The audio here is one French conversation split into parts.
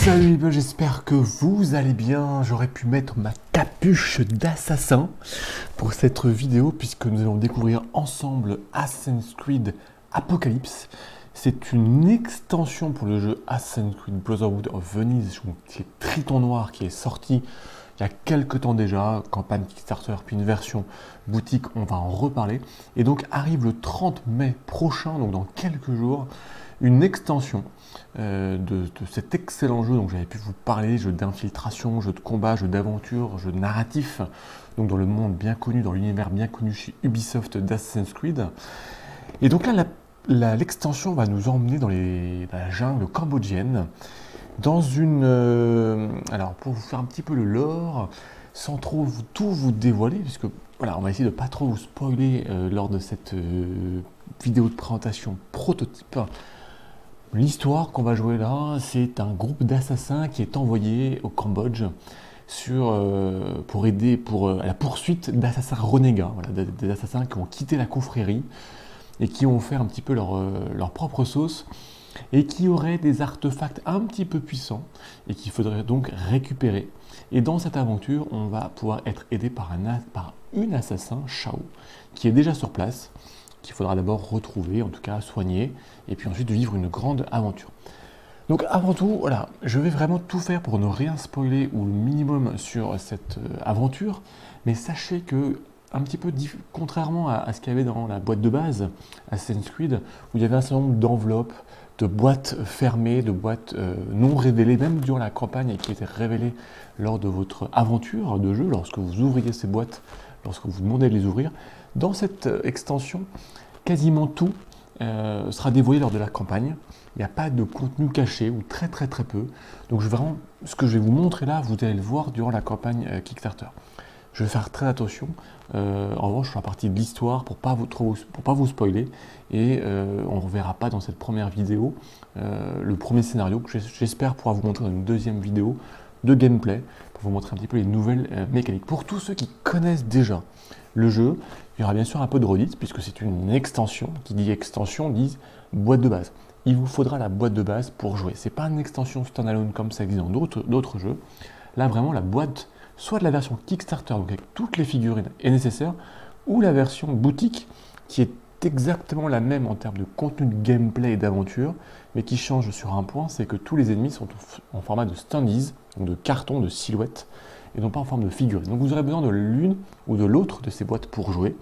Salut les gars, j'espère que vous allez bien. J'aurais pu mettre ma capuche d'assassin pour cette vidéo puisque nous allons découvrir ensemble Assassin's Creed Apocalypse. C'est une extension pour le jeu Assassin's Creed Brotherhood of Venice, qui est Triton Noir, qui est sorti il y a quelques temps déjà, campagne Kickstarter, puis une version boutique, on va en reparler. Et donc arrive le 30 mai prochain, donc dans quelques jours, une extension de cet excellent jeu dont j'avais pu vous parler, jeu d'infiltration, jeu de combat, jeu d'aventure, jeu narratif, donc dans le monde bien connu, dans l'univers bien connu chez Ubisoft d'Assassin's Creed. Et donc là, l'extension va nous emmener dans la jungle cambodgienne, dans une... alors, pour vous faire un petit peu le lore, sans trop tout vous dévoiler, puisque voilà, on va essayer de pas trop vous spoiler lors de cette vidéo de présentation prototype. L'histoire qu'on va jouer là, c'est un groupe d'assassins qui est envoyé au Cambodge pour aider à la poursuite d'assassins renégats, voilà, des assassins qui ont quitté la confrérie et qui ont fait un petit peu leur propre sauce et qui auraient des artefacts un petit peu puissants et qu'il faudrait donc récupérer. Et dans cette aventure, on va pouvoir être aidé par une assassin, Shao, qui est déjà sur place, qu'il faudra d'abord retrouver, en tout cas soigner, et puis ensuite vivre une grande aventure. Donc avant tout, voilà, je vais vraiment tout faire pour ne rien spoiler ou le minimum sur cette aventure, mais sachez que, un petit peu contrairement à ce qu'il y avait dans la boîte de base Assassin's Creed, où il y avait un certain nombre d'enveloppes, de boîtes fermées, de boîtes non révélées, même durant la campagne, et qui étaient révélées lors de votre aventure de jeu, lorsque vous ouvriez ces boîtes, lorsque vous demandez de les ouvrir. Dans cette extension, quasiment tout sera dévoilé lors de la campagne. Il n'y a pas de contenu caché, ou très peu. Donc ce que je vais vous montrer là, vous allez le voir durant la campagne Kickstarter. Je vais faire très attention, en revanche sur la partie de l'histoire pour pas vous spoiler, et on ne reverra pas dans cette première vidéo le premier scénario que j'espère pouvoir vous montrer dans une deuxième vidéo de gameplay pour vous montrer un petit peu les nouvelles mécaniques. Pour tous ceux qui connaissent déjà le jeu, il y aura bien sûr un peu de redite puisque c'est une extension. Qui dit extension dit boîte de base. Il vous faudra la boîte de base pour jouer. C'est pas une extension standalone comme ça existe dans d'autres jeux. Là vraiment la boîte, soit de la version Kickstarter, donc avec toutes les figurines est nécessaire, ou la version boutique qui est exactement la même en termes de contenu de gameplay et d'aventure, mais qui change sur un point, c'est que tous les ennemis sont en format de standees, donc de carton, de silhouette, et non pas en forme de figurine. Donc vous aurez besoin de l'une ou de l'autre de ces boîtes pour jouer.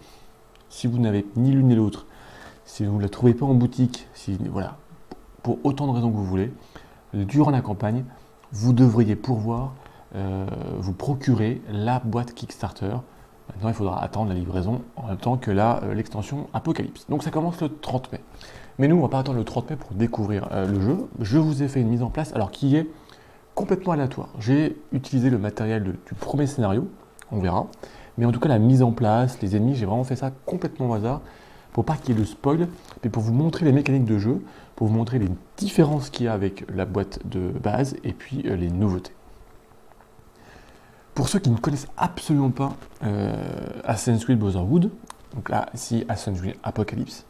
Si vous n'avez ni l'une ni l'autre, si vous ne la trouvez pas en boutique, voilà, pour autant de raisons que vous voulez, durant la campagne, vous devriez pouvoir vous procurer la boîte Kickstarter. Maintenant, il faudra attendre la livraison en même temps que l'extension Apocalypse. Donc ça commence le 30 mai. Mais nous, on ne va pas attendre le 30 mai pour découvrir le jeu. Je vous ai fait une mise en place, alors qui est complètement aléatoire. J'ai utilisé le matériel du premier scénario, on verra. Mais en tout cas, la mise en place, les ennemis, j'ai vraiment fait ça complètement au hasard, pour pas qu'il y ait de spoil, mais pour vous montrer les mécaniques de jeu, pour vous montrer les différences qu'il y a avec la boîte de base, et puis les nouveautés. Pour ceux qui ne connaissent absolument pas Assassin's Creed Brotherhood, donc là, ici Assassin's Creed Apocalypse,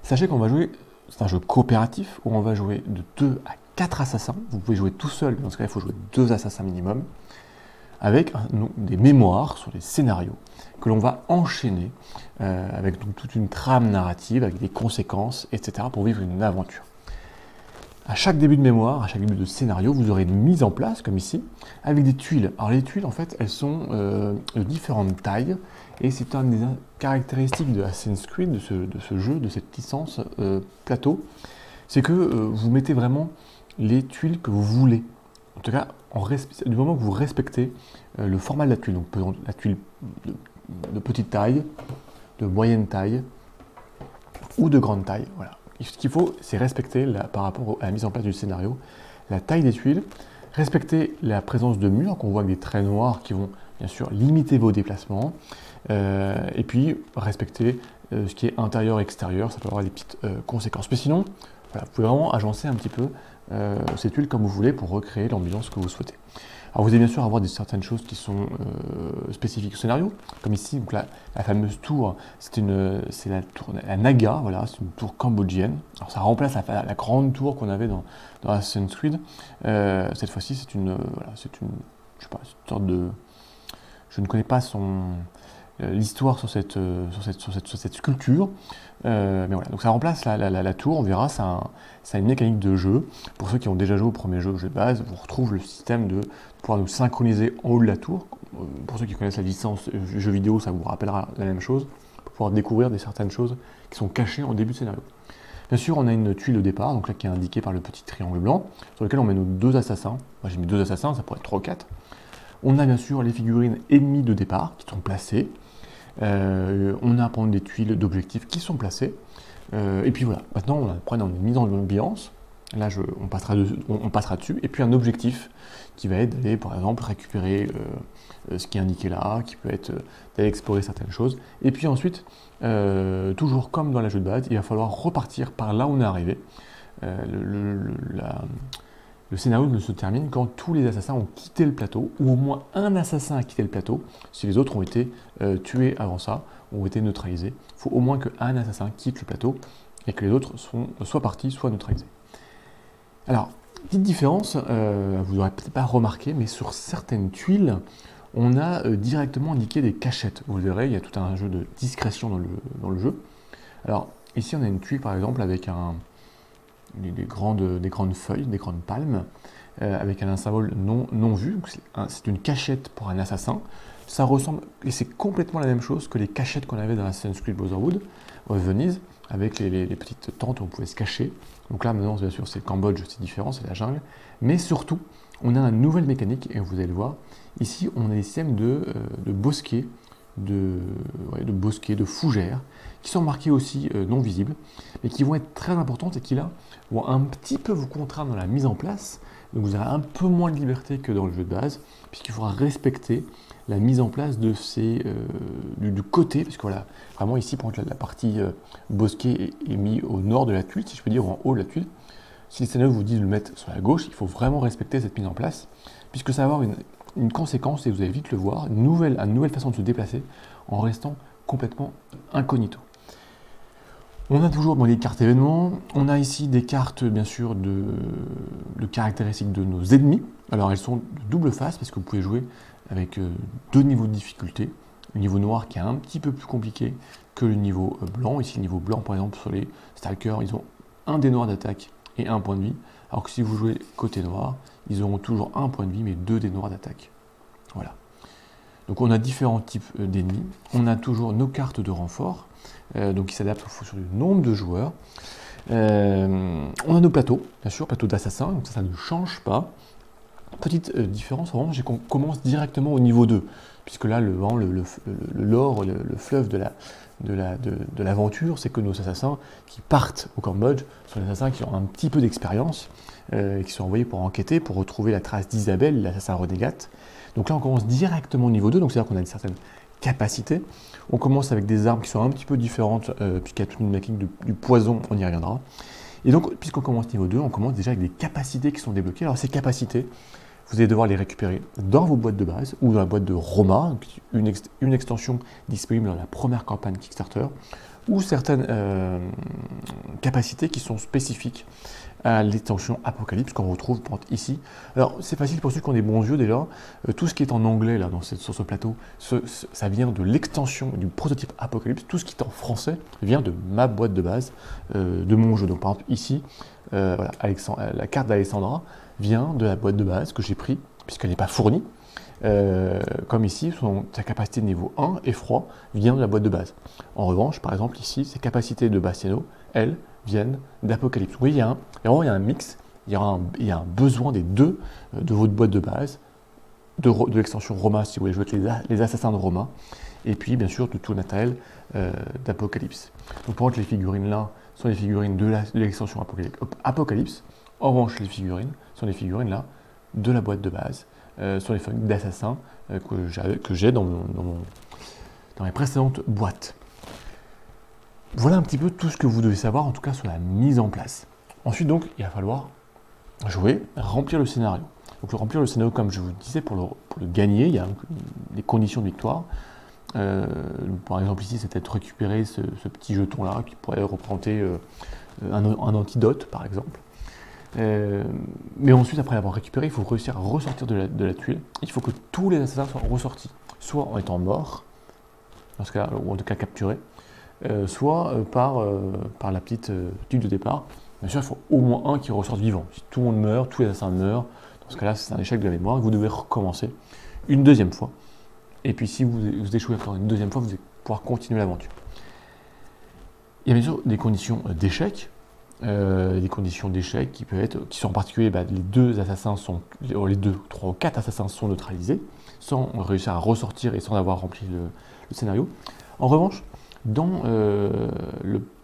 sachez qu'on va jouer, c'est un jeu coopératif où on va jouer de 2 à 4 assassins. Vous pouvez jouer tout seul, mais dans ce cas, il faut jouer 2 assassins minimum, avec des mémoires sur les scénarios que l'on va enchaîner avec donc, toute une trame narrative, avec des conséquences, etc. pour vivre une aventure. À chaque début de mémoire, à chaque début de scénario, vous aurez une mise en place, comme ici, avec des tuiles. Alors les tuiles, en fait, elles sont de différentes tailles, et c'est une des caractéristiques de Assassin's Creed, de ce jeu, de cette licence plateau, c'est que vous mettez vraiment les tuiles que vous voulez. En tout cas, du moment que vous respectez le format de la tuile, donc par exemple, la tuile de petite taille, de moyenne taille, ou de grande taille, voilà. Ce qu'il faut, c'est respecter, par rapport à la mise en place du scénario, la taille des tuiles, respecter la présence de murs, qu'on voit avec des traits noirs qui vont bien sûr limiter vos déplacements, et puis respecter ce qui est intérieur-extérieur, ça peut avoir des petites conséquences. Mais sinon, voilà, vous pouvez vraiment agencer un petit peu ces tuiles comme vous voulez pour recréer l'ambiance que vous souhaitez. Alors vous allez bien sûr avoir certaines choses qui sont spécifiques au scénario, comme ici, donc la fameuse tour, c'est la tour, la Naga, voilà, c'est une tour cambodgienne. Alors ça remplace la grande tour qu'on avait dans Assassin's Creed. Cette fois-ci, c'est une, je sais pas, c'est une sorte de, je ne connais pas l'histoire sur cette sculpture, mais voilà, donc ça remplace la tour, on verra, ça a une mécanique de jeu. Pour ceux qui ont déjà joué au premier jeu de base, on retrouve le système de pouvoir nous synchroniser en haut de la tour. Pour ceux qui connaissent la licence jeu vidéo, ça vous rappellera la même chose, pour pouvoir découvrir certaines choses qui sont cachées en début de scénario. Bien sûr, on a une tuile au départ, donc là qui est indiquée par le petit triangle blanc, sur lequel on met nos 2 assassins. Moi j'ai mis 2 assassins, ça pourrait être 3 ou 4. On a bien sûr les figurines ennemies de départ qui sont placées. On a par exemple des tuiles d'objectifs qui sont placées. Et puis voilà, maintenant on est mis dans l'ambiance. Là on passera dessus. Et puis un objectif qui va être d'aller par exemple récupérer ce qui est indiqué là, qui peut être d'aller explorer certaines choses. Et puis ensuite, toujours comme dans la jeu de base, il va falloir repartir par là où on est arrivé. Le scénario ne se termine quand tous les assassins ont quitté le plateau, ou au moins un assassin a quitté le plateau, si les autres ont été tués avant ça, ont été neutralisés. Il faut au moins qu'un assassin quitte le plateau et que les autres soient partis, soit neutralisés. Alors, petite différence, vous n'aurez peut-être pas remarqué, mais sur certaines tuiles, on a directement indiqué des cachettes. Vous le verrez, il y a tout un jeu de discrétion dans le jeu. Alors, ici on a une tuile par exemple avec des grandes feuilles, des grandes palmes, avec un symbole non vu. C'est une cachette pour un assassin. Ça ressemble, et c'est complètement la même chose que les cachettes qu'on avait dans Assassin's Creed Brotherhood, Venise, avec les petites tentes où on pouvait se cacher. Donc là, maintenant, bien sûr, c'est le Cambodge, c'est différent, c'est la jungle. Mais surtout, on a une nouvelle mécanique, et vous allez le voir. Ici, on a des systèmes de bosquets, de fougères, qui sont marquées aussi non visibles, mais qui vont être très importantes et qui là vont un petit peu vous contraindre dans la mise en place. Donc vous aurez un peu moins de liberté que dans le jeu de base, puisqu'il faudra respecter la mise en place de du côté, parce que voilà, vraiment ici, par exemple, la partie bosquet est mise au nord de la tuile, si je peux dire, ou en haut de la tuile. Si le scénario vous dit de le mettre sur la gauche, il faut vraiment respecter cette mise en place, puisque ça va avoir une conséquence, et vous allez vite le voir, une nouvelle façon de se déplacer en restant complètement incognito. On a toujours les cartes événements, on a ici des cartes bien sûr de caractéristiques de nos ennemis. Alors elles sont de double face parce que vous pouvez jouer avec 2 niveaux de difficulté. Le niveau noir qui est un petit peu plus compliqué que le niveau blanc. Ici le niveau blanc par exemple sur les Stalkers, ils ont un dé noir d'attaque et 1 point de vie. Alors que si vous jouez côté noir, ils auront toujours 1 point de vie mais 2 dés noirs d'attaque. Voilà. Donc on a différents types d'ennemis. On a toujours nos cartes de renfort, donc qui s'adaptent sur le nombre de joueurs. On a nos plateaux, bien sûr, plateaux d'assassins, donc ça ne change pas. Petite différence, vraiment, c'est qu'on commence directement au niveau 2, puisque là, le lore, le fleuve de l'aventure, c'est que nos assassins qui partent au Cambodge sont des assassins qui ont un petit peu d'expérience, qui sont envoyés pour enquêter, pour retrouver la trace d'Isabelle, l'assassin renégate. Donc là, on commence directement au niveau 2, donc c'est-à-dire qu'on a une certaine capacité. On commence avec des armes qui sont un petit peu différentes, puisqu'il y a toute une mécanique du poison, on y reviendra. Et donc, puisqu'on commence niveau 2, on commence déjà avec des capacités qui sont débloquées. Alors ces capacités, vous allez devoir les récupérer dans vos boîtes de base ou dans la boîte de Roma, une extension disponible dans la première campagne Kickstarter, ou certaines capacités qui sont spécifiques à l'extension Apocalypse qu'on retrouve ici. Alors c'est facile pour ceux qui ont des bons yeux déjà, tout ce qui est en anglais là, sur ce plateau, ça vient de l'extension du prototype Apocalypse, tout ce qui est en français vient de ma boîte de base, de mon jeu. Donc par exemple ici, voilà, la carte d'Alessandra vient de la boîte de base que j'ai pris, puisqu'elle n'est pas fournie. Comme ici, sa capacité de niveau 1 et froid vient de la boîte de base. En revanche, par exemple ici, ses capacités de Bastiano, elles, viennent d'Apocalypse. Oui, il y a un mix, il y a un besoin des deux de votre boîte de base, de l'extension Roma, si vous voulez jouer avec les assassins de Roma, et puis bien sûr de tout le matériel d'Apocalypse. Donc pour les figurines là sont les figurines de l'extension Apocalypse. En revanche, les figurines sont les figurines là de la boîte de base, sur les figurines d'assassins que j'ai dans mes précédentes boîtes. Voilà un petit peu tout ce que vous devez savoir, en tout cas sur la mise en place. Ensuite donc, il va falloir jouer, remplir le scénario. Donc remplir le scénario, comme je vous disais, pour le gagner, il y a des conditions de victoire. Par exemple ici, c'est peut-être récupérer ce petit jeton-là qui pourrait représenter un antidote, par exemple. Mais ensuite, après l'avoir récupéré, il faut réussir à ressortir de la tuile. Il faut que tous les assassins soient ressortis, soit en étant morts, dans ce cas, ou en tout cas capturés, soit par la petite tuile de départ. Bien sûr, il faut au moins un qui ressorte vivant. Si tout le monde meurt, tous les assassins meurent, dans ce cas-là, c'est un échec de la mémoire. Vous devez recommencer une deuxième fois. Et puis si vous échouez encore une deuxième fois, vous allez pouvoir continuer l'aventure. Il y a bien sûr des conditions d'échec. Des conditions d'échec qui sont en particulier, les deux assassins sont, les deux, trois ou quatre assassins sont neutralisés, sans réussir à ressortir et sans avoir rempli le scénario. En revanche, dans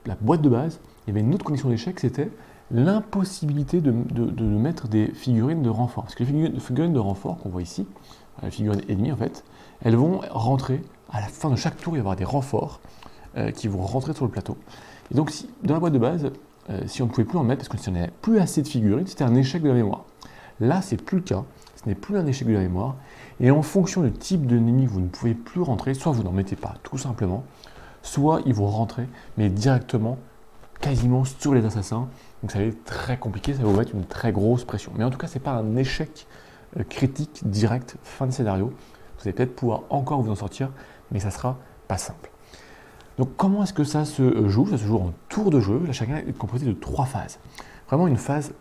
la boîte de base, il y avait une autre condition d'échec, c'était l'impossibilité de mettre des figurines de renfort. Parce que les figurines de renfort qu'on voit ici, les figurines ennemies en fait, elles vont rentrer, à la fin de chaque tour, il va y avoir des renforts qui vont rentrer sur le plateau. Et donc, dans la boîte de base, si on ne pouvait plus en mettre, parce que si on n'avait plus assez de figurines, c'était un échec de la mémoire. Là, c'est plus le cas, ce n'est plus un échec de la mémoire, et en fonction du type d'ennemi que vous ne pouvez plus rentrer, soit vous n'en mettez pas tout simplement, soit ils vont rentrer, mais directement, quasiment sur les assassins, donc ça va être très compliqué, ça va vous mettre une très grosse pression. Mais en tout cas, ce n'est pas un échec critique, direct, fin de scénario. Vous allez peut-être pouvoir encore vous en sortir, mais ça ne sera pas simple. Donc comment est-ce que ça se joue? Ça se joue en tour de jeu. Là, chacun est composé de 3 phases. Vraiment une phase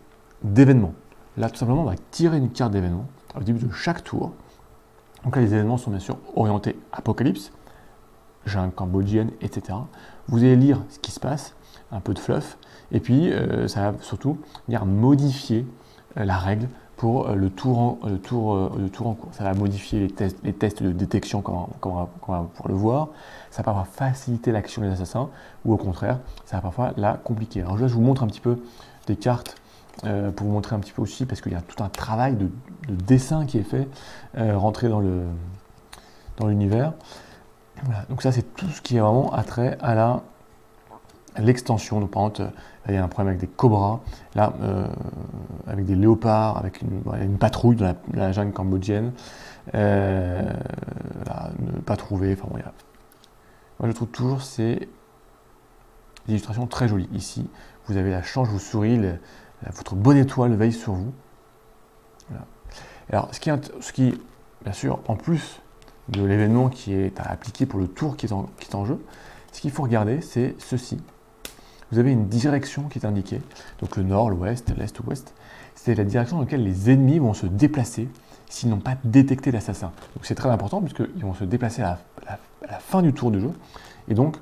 d'événement. Là, tout simplement, on va tirer une carte d'événement au début de chaque tour. Donc là, les événements sont bien sûr orientés apocalypse, jungle cambodgienne, etc. Vous allez lire ce qui se passe, un peu de fluff, et puis ça va surtout venir modifier la règle pour le tour en cours. Ça va modifier les tests de détection, comme on va pouvoir le voir. Ça va parfois faciliter l'action des assassins, ou au contraire, ça va parfois la compliquer. Alors là, je vous montre un petit peu des cartes pour vous montrer un petit peu aussi, parce qu'il y a tout un travail de dessin qui est fait, rentré dans l'univers. Voilà. Donc ça, c'est tout ce qui est vraiment attrait à l'extension. Donc par exemple, il y a un problème avec des cobras, là, avec des léopards, avec une patrouille dans la jungle cambodgienne, une patrouille, enfin bon, moi je trouve toujours ces illustrations très jolies. Ici, vous avez la chance, je vous souris, votre bonne étoile veille sur vous. Voilà. Alors, ce qui, bien sûr, en plus de l'événement qui est à appliquer pour le tour qui est en jeu, ce qu'il faut regarder, c'est ceci. Vous avez une direction qui est indiquée, donc le nord, l'ouest, l'est, l'ouest. C'est la direction dans laquelle les ennemis vont se déplacer s'ils n'ont pas détecté l'assassin. Donc c'est très important puisqu'ils vont se déplacer à la fin du tour de jeu. Et donc,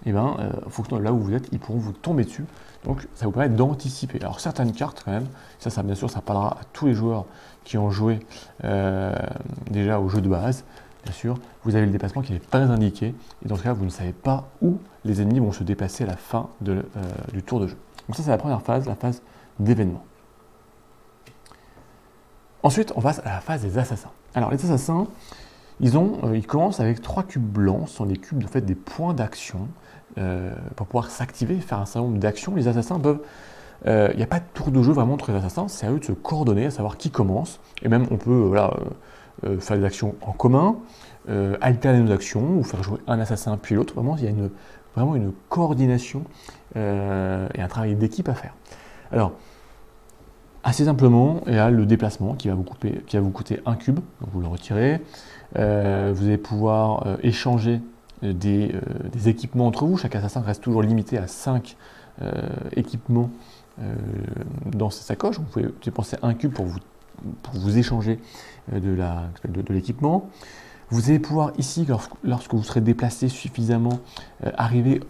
en fonction de là où vous êtes, ils pourront vous tomber dessus. Donc ça vous permet d'anticiper. Alors certaines cartes quand même, ça bien sûr, ça parlera à tous les joueurs qui ont joué déjà au jeu de base. Bien sûr, vous avez le déplacement qui n'est pas indiqué, et dans ce cas, vous ne savez pas où les ennemis vont se déplacer à la fin du tour de jeu. Donc ça, c'est la première phase, la phase d'événement. Ensuite, on passe à la phase des assassins. Alors, les assassins, ils commencent avec 3 cubes blancs, ce sont des cubes, en fait, des points d'action, pour pouvoir s'activer, faire un certain nombre d'actions. Les assassins peuvent... Il n'y a pas de tour de jeu vraiment entre les assassins, c'est à eux de se coordonner, à savoir qui commence, et même on peut... faire des actions en commun, alterner nos actions, ou faire jouer un assassin puis l'autre. Vraiment, il y a vraiment une coordination et un travail d'équipe à faire. Alors, assez simplement, il y a le déplacement qui va vous coûter 1 cube, donc vous le retirez. Vous allez pouvoir échanger des équipements entre vous. Chaque assassin reste toujours limité à 5 équipements dans ses sacoches. Vous pouvez dépenser 1 cube pour vous échanger de l'équipement. Vous allez pouvoir ici, lorsque vous serez déplacé suffisamment, arriver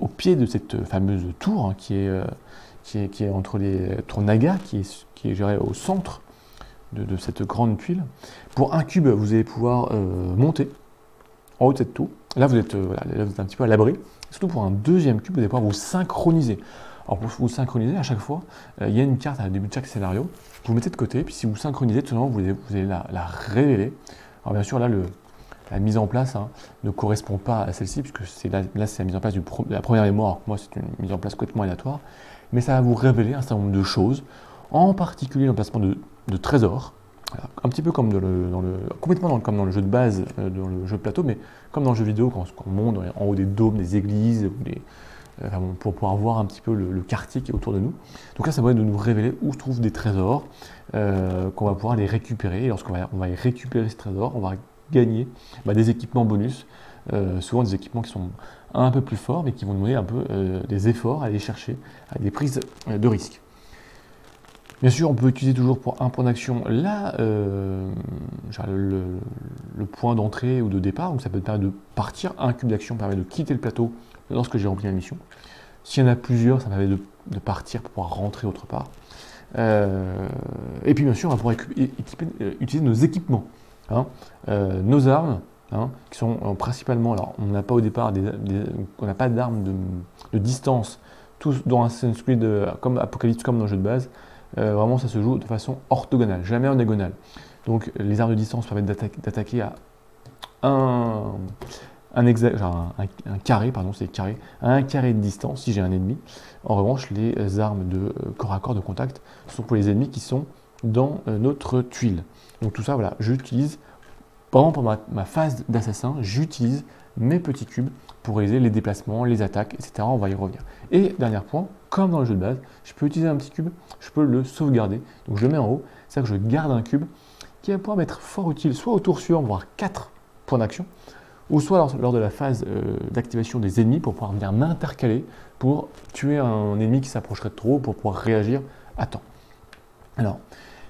au pied de cette fameuse tour qui est entre les tours Naga, qui est gérée au centre de cette grande tuile. Pour 1 cube, vous allez pouvoir monter en haut de cette tour. Là, vous êtes un petit peu à l'abri. Surtout pour un 2e cube, vous allez pouvoir vous synchroniser. Alors pour vous synchroniser, à chaque fois, il y a une carte à début de chaque scénario. Vous mettez de côté, puis si vous synchronisez, tout simplement, vous allez la révéler. Alors bien sûr, là, la mise en place ne correspond pas à celle-ci, puisque c'est la mise en place de la première mémoire. Alors moi, c'est une mise en place complètement aléatoire. Mais ça va vous révéler un certain nombre de choses en particulier l'emplacement de trésors, voilà, un petit peu comme complètement comme dans le jeu de base, dans le jeu de plateau, mais comme dans le jeu vidéo, quand on monte en haut des dômes, des églises, enfin bon, pour pouvoir voir un petit peu le quartier qui est autour de nous. Donc là, ça va de nous révéler où se trouvent des trésors, qu'on va pouvoir les récupérer. Et lorsqu'on va y récupérer ces trésors, on va gagner des équipements bonus, souvent des équipements qui sont un peu plus forts, mais qui vont demander un peu des efforts à aller chercher, à des prises de risque. Bien sûr, on peut utiliser toujours pour un point d'action là le point d'entrée ou de départ, donc ça peut permettre de partir. Un cube d'action permet de quitter le plateau lorsque j'ai rempli la mission. S'il y en a plusieurs, ça permet de partir pour pouvoir rentrer autre part. Et puis bien sûr, on va pouvoir utiliser nos équipements, hein, nos armes, hein, qui sont principalement, alors on n'a pas au départ, on n'a pas d'armes de distance, tous dans Assassin's Creed, comme Apocalypse, comme dans le jeu de base. Vraiment, ça se joue de façon orthogonale, jamais en diagonale. Donc, les armes de distance permettent d'attaquer à un carré, pardon, c'est carré, à un carré de distance si j'ai un ennemi. En revanche, les armes de corps à corps de contact sont pour les ennemis qui sont dans notre tuile. Donc tout ça, voilà, j'utilise, pendant ma phase d'assassin, j'utilise mes petits cubes pour réaliser les déplacements, les attaques, etc. On va y revenir. Et dernier point, comme dans le jeu de base, je peux utiliser un petit cube, je peux le sauvegarder. Donc je le mets en haut, c'est-à-dire que je garde un cube qui va pouvoir m'être fort utile, soit au tour suivant, voire 4 points d'action, ou soit lors de la phase d'activation des ennemis pour pouvoir venir m'intercaler pour tuer un ennemi qui s'approcherait de trop, pour pouvoir réagir à temps. Alors,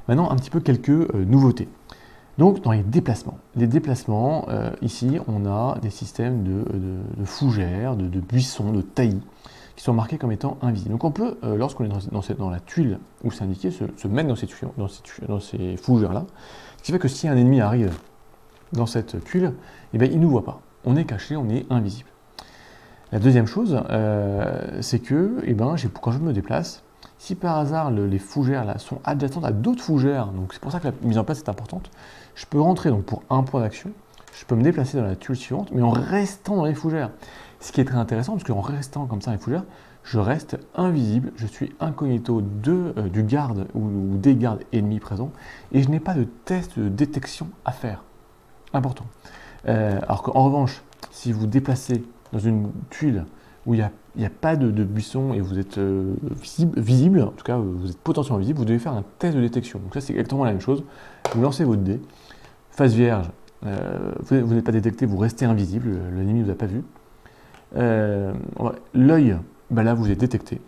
maintenant un petit peu quelques nouveautés. Donc dans les déplacements, ici on a des systèmes de fougères, de buissons, de taillis qui sont marqués comme étant invisibles. Donc on peut, lorsqu'on est dans la tuile où c'est indiqué, se mettre dans ces fougères-là, ce qui fait que si un ennemi arrive dans cette tuile, eh bien, il ne nous voit pas. On est caché, on est invisible. La deuxième chose, c'est que quand je me déplace, si par hasard les fougères là, sont adjacentes à d'autres fougères, donc c'est pour ça que la mise en place est importante, je peux rentrer donc, pour un point d'action, je peux me déplacer dans la tuile suivante, mais en restant dans les fougères. Ce qui est très intéressant, parce qu'en restant comme ça dans les fougères, je reste invisible, je suis incognito du garde ou des gardes ennemis présents, et je n'ai pas de test de détection à faire. Important. Alors qu'en revanche, si vous déplacez dans une tuile où il n'y a pas de buisson et vous êtes visible, en tout cas vous êtes potentiellement visible, vous devez faire un test de détection. Donc ça c'est exactement la même chose. Vous lancez votre dé, face vierge, vous n'êtes pas détecté, vous restez invisible, l'ennemi ne vous a pas vu. L'œil, là vous êtes détecté.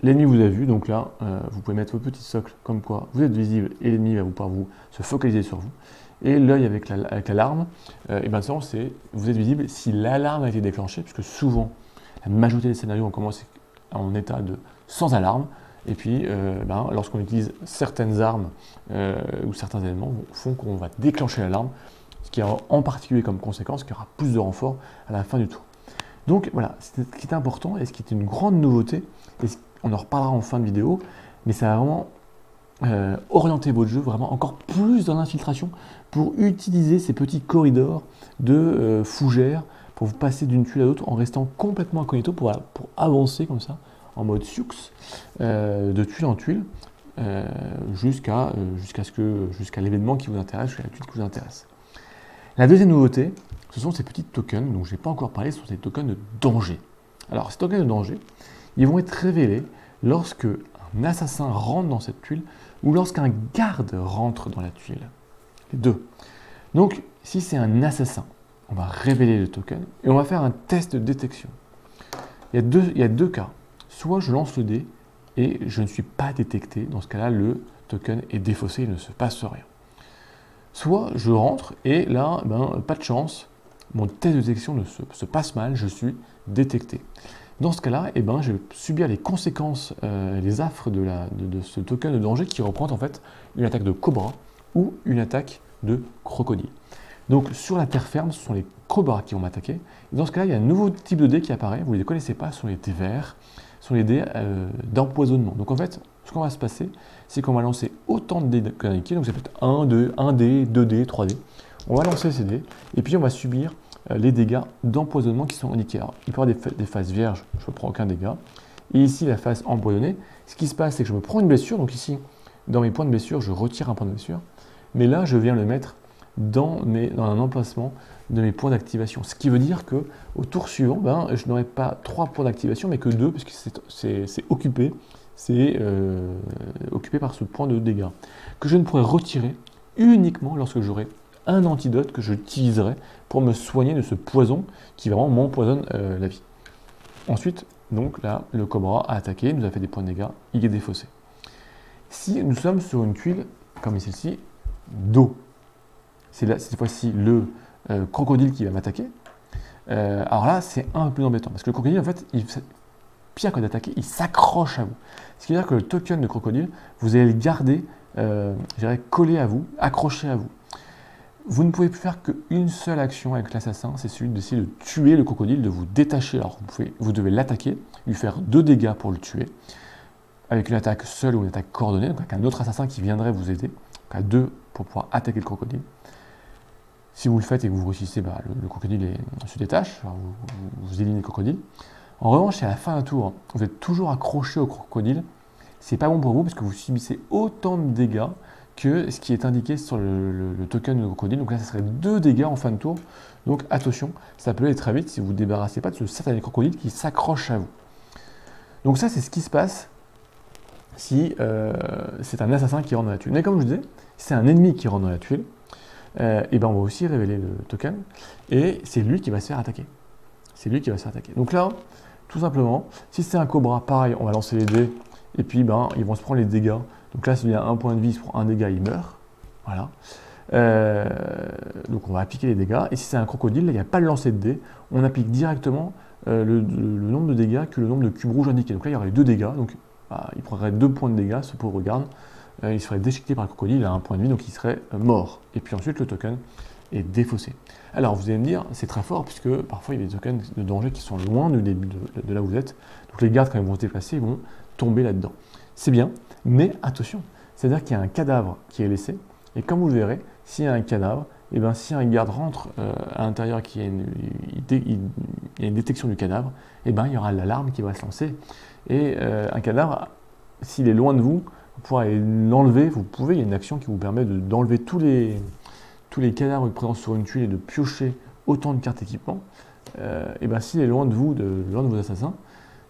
L'ennemi vous a vu, donc là vous pouvez mettre vos petits socles comme quoi vous êtes visible et l'ennemi va pouvoir se focaliser sur vous. Et l'œil avec l'alarme, c'est vous êtes visible si l'alarme a été déclenchée, puisque souvent, la majorité des scénarios, on commence en état sans alarme, et puis lorsqu'on utilise certaines armes ou certains éléments, font qu'on va déclencher l'alarme, ce qui a en particulier comme conséquence qu'il y aura plus de renforts à la fin du tour. Donc voilà, ce qui est important et ce qui est une grande nouveauté, et on en reparlera en fin de vidéo, mais ça va vraiment orienter votre jeu vraiment encore plus dans l'infiltration pour utiliser ces petits corridors de fougères pour vous passer d'une tuile à l'autre en restant complètement incognito pour avancer comme ça en mode sioux de tuile en tuile jusqu'à l'événement qui vous intéresse, jusqu'à la tuile qui vous intéresse. La deuxième nouveauté, ce sont ces petits tokens, dont je n'ai pas encore parlé, ce sont ces tokens de danger. Alors ces tokens de danger, ils vont être révélés lorsque un assassin rentre dans cette tuile ou lorsqu'un garde rentre dans la tuile. Les deux. Donc, si c'est un assassin, on va révéler le token et on va faire un test de détection. Il y a deux cas. Soit je lance le dé et je ne suis pas détecté. Dans ce cas-là, le token est défaussé, il ne se passe rien. Soit je rentre et là, pas de chance, mon test de détection se passe mal, je suis détecté. Dans ce cas-là, je vais subir les conséquences, les affres de ce token de danger qui représente en fait une attaque de cobra ou une attaque de crocodile. Donc sur la terre ferme, ce sont les cobras qui vont m'attaquer. Et dans ce cas-là, il y a un nouveau type de dé qui apparaît, vous ne les connaissez pas, ce sont les dés verts, ce sont les dés d'empoisonnement. Donc en fait, ce qu'on va se passer, c'est qu'on va lancer autant de dés que indiqué, donc ça peut être 1 dé, 2 dés, 3 dés. On va lancer ces dés, et puis on va subir les dégâts d'empoisonnement qui sont indiqués. Alors, il peut y avoir des phases vierges, je ne prends aucun dégât. Et ici, la phase empoisonnée, ce qui se passe, c'est que je me prends une blessure. Donc ici, dans mes points de blessure, je retire un point de blessure, mais là, je viens le mettre dans un emplacement de mes points d'activation. Ce qui veut dire qu'au tour suivant, ben, je n'aurai pas 3 points d'activation, mais que 2, parce que c'est occupé, occupé par ce point de dégâts, que je ne pourrai retirer uniquement lorsque j'aurai un antidote que j'utiliserai pour me soigner de ce poison qui vraiment m'empoisonne la vie. Ensuite, donc là, le cobra a attaqué, nous a fait des points de dégâts, il est défaussé. Si nous sommes sur une tuile, comme celle-ci, d'eau, c'est là cette fois-ci le crocodile qui va m'attaquer. Alors là, c'est un peu plus embêtant, parce que le crocodile, en fait, pire que d'attaquer, il s'accroche à vous. Ce qui veut dire que le token de crocodile, vous allez le garder, je dirais, collé à vous, accroché à vous. Vous ne pouvez plus faire qu'une seule action avec l'assassin, c'est celui d'essayer de tuer le crocodile, de vous détacher. Alors vous devez l'attaquer, lui faire 2 dégâts pour le tuer, avec une attaque seule ou une attaque coordonnée, donc avec un autre assassin qui viendrait vous aider, donc à 2 pour pouvoir attaquer le crocodile. Si vous le faites et que vous réussissez, bah, le crocodile se détache, vous éliminez le crocodile. En revanche, si à la fin d'un tour, vous êtes toujours accroché au crocodile, c'est pas bon pour vous parce que vous subissez autant de dégâts que ce qui est indiqué sur le token de crocodile. Donc là, ça serait 2 dégâts en fin de tour. Donc attention, ça peut aller très vite si vous ne vous débarrassez pas de ce satané crocodile qui s'accroche à vous. Donc ça, c'est ce qui se passe si c'est un assassin qui rentre dans la tuile. Mais comme je vous disais, si c'est un ennemi qui rentre dans la tuile, et ben on va aussi révéler le token, et c'est lui qui va se faire attaquer. C'est lui qui va se faire attaquer. Donc là, tout simplement, si c'est un cobra, pareil, on va lancer les dés, et puis ben, ils vont se prendre les dégâts. Donc là, s'il y a un point de vie, il se prend un dégât, il meurt. Voilà. Donc on va appliquer les dégâts. Et si c'est un crocodile, là, il n'y a pas de lancer de dés. On applique directement le nombre de dégâts que le nombre de cubes rouges indiqués. Donc là, il y aurait 2 dégâts. Donc bah, il prendrait 2 points de dégâts, ce pauvre garde. Il serait déchiqueté par le crocodile, il a un point de vie, donc il serait mort. Et puis ensuite, le token est défaussé. Alors vous allez me dire, c'est très fort, puisque parfois il y a des tokens de danger qui sont loin du début de là où vous êtes. Donc les gardes, quand ils vont se déplacer, ils vont tomber là-dedans. C'est bien, mais attention, c'est-à-dire qu'il y a un cadavre qui est laissé, et comme vous le verrez, s'il y a un cadavre, et bien si un garde rentre à l'intérieur, qu'il y a une détection du cadavre, et bien il y aura l'alarme qui va se lancer. Et un cadavre, s'il est loin de vous, vous pourrez l'enlever, il y a une action qui vous permet d'enlever tous les cadavres présents sur une tuile et de piocher autant de cartes équipement. Et bien s'il est loin de vous, loin de vos assassins,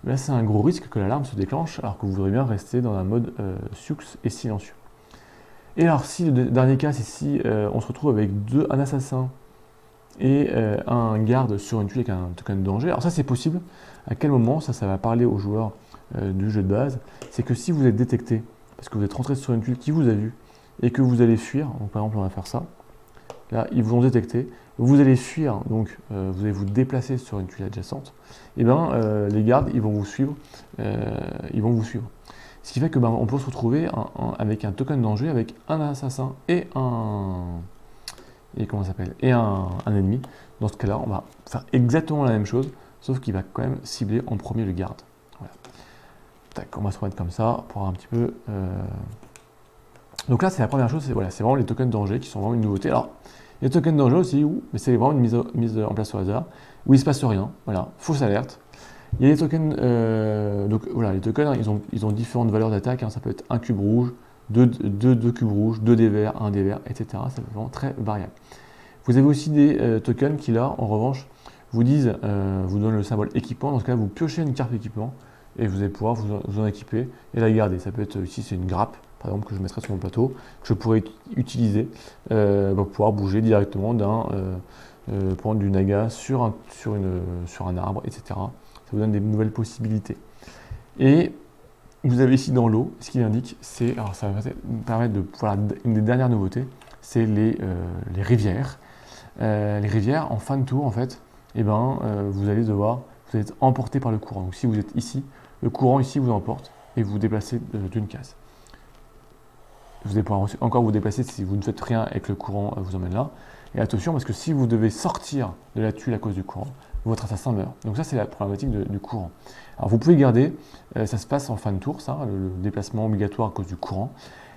là c'est un gros risque que l'alarme se déclenche alors que vous voudrez bien rester dans un mode sioux et silencieux. Et alors si le dernier cas, c'est si on se retrouve avec un assassin et un garde sur une tuile avec un token de danger, alors ça c'est possible. À quel moment, ça va parler aux joueurs du jeu de base, c'est que si vous êtes détecté, parce que vous êtes rentré sur une tuile qui vous a vu, et que vous allez fuir, donc par exemple on va faire ça, là ils vous ont détecté, vous allez fuir, donc vous allez vous déplacer sur une tuile adjacente, et bien les gardes ils vont vous suivre, Ce qui fait que on peut se retrouver avec un token de danger, avec un assassin et un ennemi. Dans ce cas-là, on va faire exactement la même chose, sauf qu'il va quand même cibler en premier le garde. Voilà. Tac, on va se remettre comme ça pour avoir un petit peu. Donc là, c'est la première chose, c'est vraiment les tokens de danger qui sont vraiment une nouveauté. Alors, les tokens de danger aussi, mais c'est vraiment une mise en place au hasard, où il ne se passe rien. Voilà, fausse alerte. Il y a les tokens, donc voilà, les tokens, ils ont différentes valeurs d'attaque. Ça peut être un cube rouge, deux cubes rouges, 2 dés verts, 1 dé vert, etc. C'est vraiment très variable. Vous avez aussi des tokens qui, là, en revanche, vous donnent le symbole équipement. Dans ce cas, vous piochez une carte équipement et vous allez pouvoir vous en équiper et la garder. Ça peut être ici, c'est une grappe, par exemple, que je mettrai sur mon plateau, que je pourrais utiliser pour pouvoir bouger directement prendre du naga sur un arbre, etc. Ça vous donne des nouvelles possibilités. Et vous avez ici dans l'eau, ce qu'il indique, alors ça va vous permettre de, voilà, une des dernières nouveautés, c'est les rivières. Les rivières, en fin de tour, en fait, vous allez être emporté par le courant. Donc si vous êtes ici, le courant ici vous emporte et vous vous déplacez d'une case. Vous allez pouvoir encore vous déplacer si vous ne faites rien et que le courant vous emmène là. Et attention, parce que si vous devez sortir de la tuile à cause du courant, votre assassin meurt. Donc ça, c'est la problématique du courant. Alors vous pouvez garder, ça se passe en fin de tour, ça, le déplacement obligatoire à cause du courant.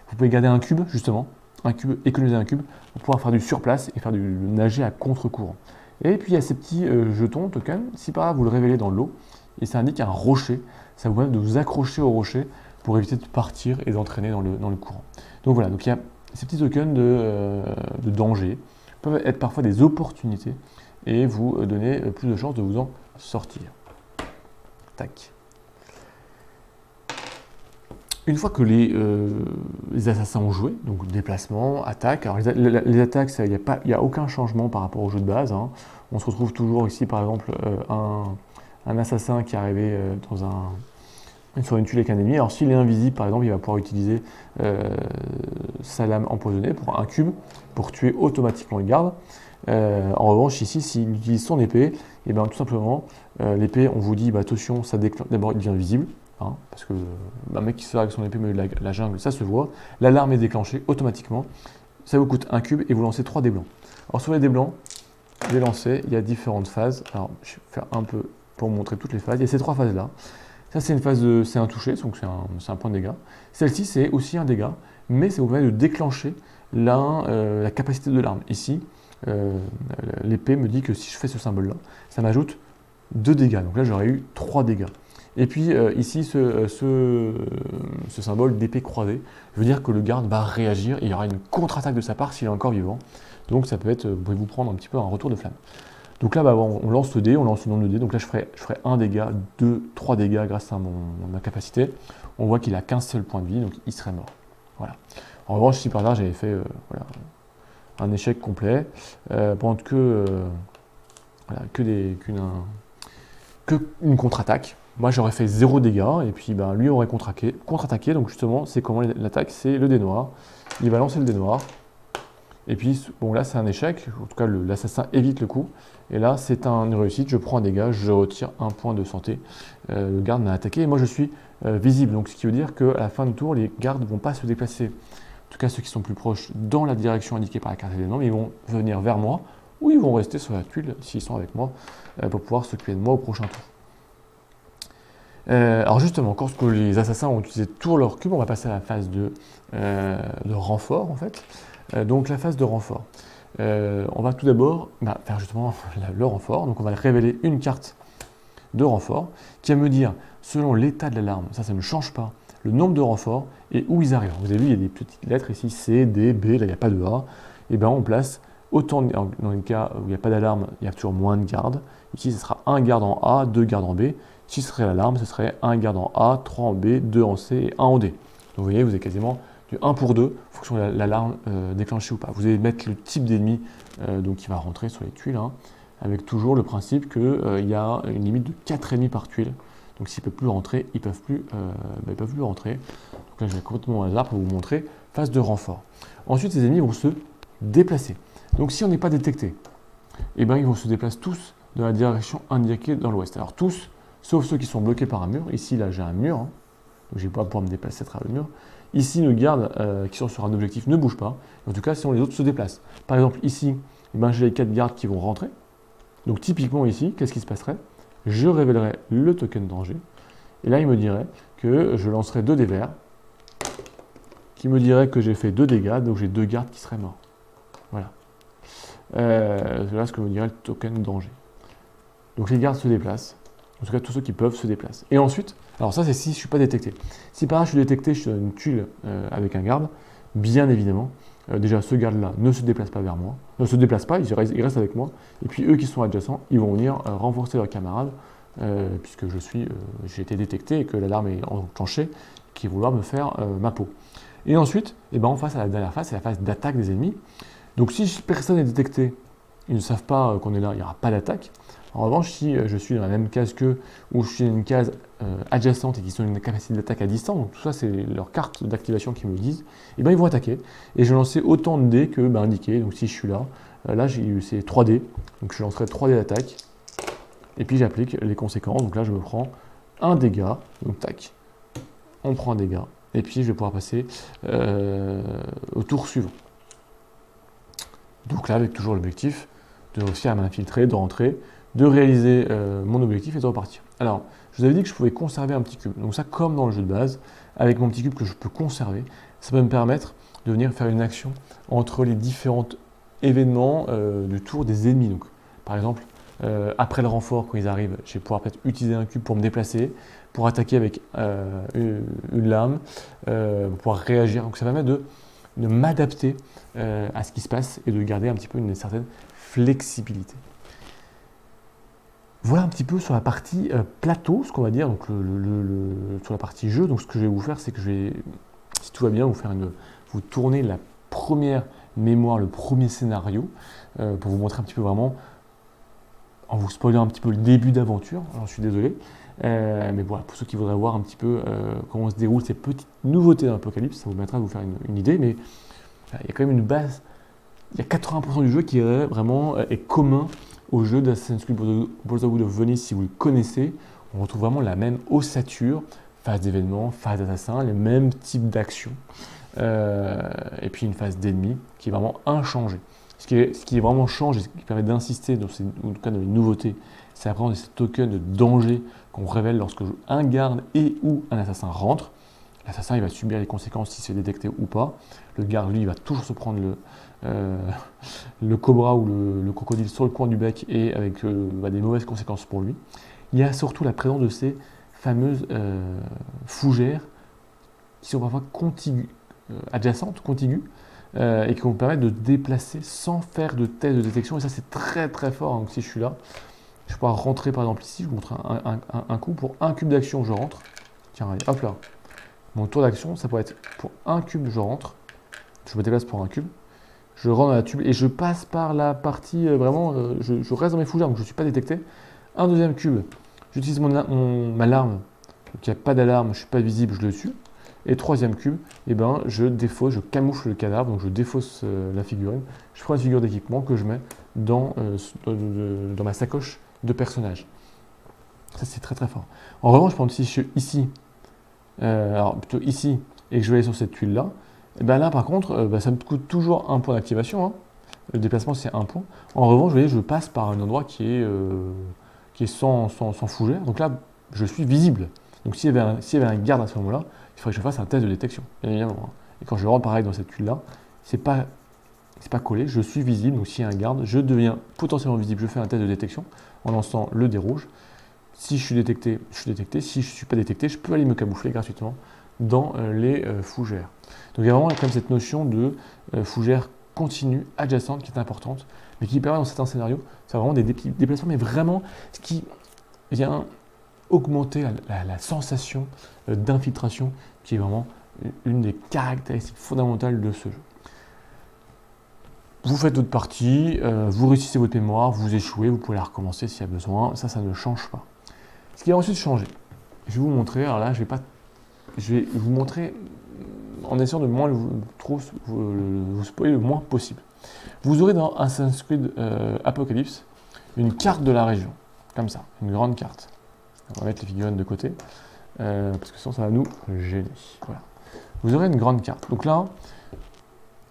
Vous pouvez garder un cube, justement, économiser un cube, pour pouvoir faire du surplace et faire du nager à contre-courant. Et puis il y a ces petits jetons, tokens, si par là vous le révélez dans l'eau, et ça indique un rocher, ça vous permet de vous accrocher au rocher pour éviter de partir et d'entraîner dans le courant. Donc voilà, donc il y a ces petits tokens de danger, peuvent être parfois des opportunités et vous donner plus de chances de vous en sortir. Tac. Une fois que les assassins ont joué, donc déplacement, attaque, alors les attaques, il n'y a aucun changement par rapport au jeu de base. Hein. On se retrouve toujours ici, par exemple, un assassin qui est arrivé sur une tuile avec un ennemi. Alors s'il est invisible, par exemple, il va pouvoir utiliser sa lame empoisonnée pour un cube, pour tuer automatiquement le garde. En revanche, ici, s'il utilise son épée, et bien tout simplement, l'épée, on vous dit, bah, attention, ça déclenche, d'abord il devient visible. Hein, parce que un mec qui se fait avec son épée au milieu de la jungle, ça se voit. L'alarme est déclenchée automatiquement. Ça vous coûte un cube et vous lancez 3 dés blancs. Alors sur les dés blancs, je vais lancer, il y a différentes phases. Alors je vais faire un peu pour vous montrer toutes les phases. Il y a ces 3 phases-là. Ça c'est une phase c'est un toucher, donc c'est un point de dégâts. Celle-ci c'est aussi un dégât, mais ça vous permet de déclencher la capacité de l'arme. Ici, l'épée me dit que si je fais ce symbole-là, ça m'ajoute 2 dégâts. Donc là j'aurais eu 3 dégâts. Et puis ici, ce symbole d'épée croisée veut dire que le garde va réagir et il y aura une contre-attaque de sa part s'il est encore vivant. Donc ça peut être, vous pouvez vous prendre un petit peu un retour de flamme. Donc là, bah, on lance le dé, on lance le nombre de dés. Donc là, je ferai 1 dégât, 2, 3 dégâts grâce à ma capacité. On voit qu'il a qu'un seul point de vie, donc il serait mort. Voilà. En revanche, si par là, j'avais fait voilà, un échec complet, pendant qu'une contre-attaque. Moi, j'aurais fait 0 dégâts, et puis ben, lui aurait contre-attaqué. Donc justement, c'est comment l'attaque, c'est le dé noir. Il va lancer le dé noir. Et puis, bon, là, c'est un échec. En tout cas, l'assassin évite le coup. Et là, c'est une réussite. Je prends un dégât, je retire un point de santé. Le garde m'a attaqué, et moi, je suis visible. Donc, ce qui veut dire qu'à la fin du tour, les gardes ne vont pas se déplacer. En tout cas, ceux qui sont plus proches dans la direction indiquée par la carte des noms, ils vont venir vers moi, ou ils vont rester sur la tuile, s'ils sont avec moi, pour pouvoir s'occuper de moi au prochain tour. Alors justement, quand les assassins ont utilisé tout leur cube, on va passer à la phase de renfort en fait. Donc la phase de renfort. On va tout d'abord faire justement le renfort. Donc on va révéler une carte de renfort qui va me dire, selon l'état de l'alarme, ça ne change pas, le nombre de renforts et où ils arrivent. Vous avez vu, il y a des petites lettres ici, C, D, B, là il n'y a pas de A. Et bien on place autant, dans les cas où il n'y a pas d'alarme, il y a toujours moins de gardes. Ici, ce sera un garde en A, 2 gardes en B. Si ce serait l'alarme, ce serait un garde en A, 3 en B, 2 en C et 1 en D. Donc vous voyez, vous avez quasiment du 1 pour 2, en fonction de l'alarme déclenchée ou pas. Vous allez mettre le type d'ennemi qui va rentrer sur les tuiles, hein, avec toujours le principe qu'il y a une limite de 4 ennemis par tuile. Donc s'ils ne peuvent plus rentrer, ils ne peuvent plus rentrer. Donc là, je vais complètement au hasard pour vous montrer phase de renfort. Ensuite, ces ennemis vont se déplacer. Donc si on n'est pas détecté, eh ben, ils vont se déplacer tous dans la direction indiquée dans l'ouest. Alors tous, sauf ceux qui sont bloqués par un mur. Ici, là, j'ai un mur, hein, donc je ne vais pas pouvoir me déplacer à travers le mur. Ici, nos gardes qui sont sur un objectif ne bougent pas. En tout cas, sinon les autres se déplacent. Par exemple, ici, eh ben, j'ai les 4 gardes qui vont rentrer. Donc typiquement ici, qu'est-ce qui se passerait? Je révélerai le token danger. Et là, il me dirait que je lancerai 2 dés verts, qui me dirait que j'ai fait 2 dégâts, donc j'ai 2 gardes qui seraient morts. Voilà. Voilà ce que me dirait le token danger. Donc les gardes se déplacent. En tout cas, tous ceux qui peuvent se déplacent. Et ensuite, alors ça c'est si je ne suis pas détecté. Si par là je suis détecté, je suis dans une tuile avec un garde, bien évidemment, déjà ce garde-là ne se déplace pas vers moi, ne se déplace pas, il reste avec moi. Et puis eux qui sont adjacents, ils vont venir renforcer leurs camarades, puisque j'ai été détecté et que l'alarme est enclenchée, qui va vouloir me faire ma peau. Et ensuite, on passe à la dernière phase, c'est la phase d'attaque des ennemis. Donc si personne n'est détecté, ils ne savent pas qu'on est là, il n'y aura pas d'attaque. En revanche, si je suis dans la même case qu'eux, ou je suis dans une case adjacente et qu'ils ont une capacité d'attaque à distance, donc tout ça c'est leur carte d'activation qui me le disent, ils vont attaquer. Et je vais lancer autant de dés que indiqué. Donc si je suis là, là c'est 3 dés, donc je lancerai 3 dés d'attaque, et puis j'applique les conséquences. Donc là je me prends un dégât, donc tac, on prend un dégât, et puis je vais pouvoir passer au tour suivant. Donc là avec toujours l'objectif de réussir à m'infiltrer, de rentrer, de réaliser mon objectif et de repartir. Alors, je vous avais dit que je pouvais conserver un petit cube. Donc ça, comme dans le jeu de base, avec mon petit cube que je peux conserver, ça peut me permettre de venir faire une action entre les différents événements du tour des ennemis. Donc, par exemple, Après le renfort, quand ils arrivent, je vais pouvoir peut-être utiliser un cube pour me déplacer, pour attaquer avec une lame, pour pouvoir réagir. Donc ça permet de m'adapter à ce qui se passe et de garder un petit peu une certaine flexibilité. Voilà un petit peu sur la partie plateau, ce qu'on va dire, donc sur la partie jeu. Donc ce que je vais vous faire, c'est que je vais, si tout va bien, vous tourner la première mémoire, le premier scénario, pour vous montrer un petit peu vraiment, en vous spoilant un petit peu le début d'aventure, j'en suis désolé, mais voilà, pour ceux qui voudraient voir un petit peu comment se déroulent ces petites nouveautés dans l'Apocalypse, ça vous permettra de vous faire une idée, mais il y a quand même une base, il y a 80% du jeu qui est vraiment commun au jeu d'Assassin's Creed Brotherhood of Venice, si vous le connaissez. On retrouve vraiment la même ossature, phase d'événements, phase d'assassin, les mêmes types d'actions, et puis une phase d'ennemis qui est vraiment inchangée. Ce qui vraiment change et ce qui permet d'insister, en tout cas dans les nouveautés, c'est apprendre ces tokens de danger qu'on révèle lorsque un garde et ou un assassin rentre. L'assassin il va subir les conséquences s'il se fait détecter ou pas. Le garde, lui, il va toujours se prendre le cobra ou le crocodile sur le coin du bec et avec des mauvaises conséquences pour lui. Il y a surtout la présence de ces fameuses fougères qui sont parfois adjacentes, contiguës, et qui vont vous permettre de déplacer sans faire de test de détection. Et ça, c'est très très fort. Donc si je suis là, je vais pouvoir rentrer par exemple ici. Je vous montre un coup. Pour un cube d'action, je rentre. Tiens, allez, hop là. Mon tour d'action, ça pourrait être pour un cube, je rentre. Je me déplace pour un cube. Je rentre dans la tube et je passe par la partie vraiment. Je reste dans mes fougères, donc je ne suis pas détecté. Un deuxième cube, j'utilise ma larme. Donc il n'y a pas d'alarme, je ne suis pas visible, je le tue. Et troisième cube, eh ben, je camoufle le cadavre, donc je défausse la figurine. Je prends une figure d'équipement que je mets dans ma sacoche de personnage. Ça, c'est très très fort. En revanche, par exemple, si je suis ici, alors plutôt ici, et que je vais aller sur cette tuile-là, et ben là, par contre, ça me coûte toujours un point d'activation. Hein. Le déplacement, c'est un point. En revanche, vous voyez, je passe par un endroit qui est sans fougère. Donc là, je suis visible. Donc s'il y avait un garde à ce moment-là, il faudrait que je fasse un test de détection, bien évidemment. Et quand je rentre pareil dans cette tuile-là, c'est pas collé, je suis visible. Donc s'il y a un garde, je deviens potentiellement visible. Je fais un test de détection en lançant le dé rouge. Si je suis détecté, je suis détecté. Si je ne suis pas détecté, je peux aller me camoufler gratuitement dans les fougères. Donc il y a vraiment comme cette notion de fougère continue, adjacente, qui est importante, mais qui permet dans certains scénarios, c'est vraiment des déplacements, mais vraiment ce qui vient augmenter la sensation d'infiltration, qui est vraiment une des caractéristiques fondamentales de ce jeu. Vous faites votre partie, vous réussissez votre mémoire, vous échouez, vous pouvez la recommencer s'il y a besoin, ça ne change pas. Ce qui va ensuite changer, je vais vous montrer, alors là je vais vous montrer en essayant de vous spoiler le moins possible. Vous aurez dans Assassin's Creed Apocalypse une carte de la région, comme ça, une grande carte. On va mettre les figurines de côté, parce que sinon ça va nous gêner. Voilà. Vous aurez une grande carte. Donc là,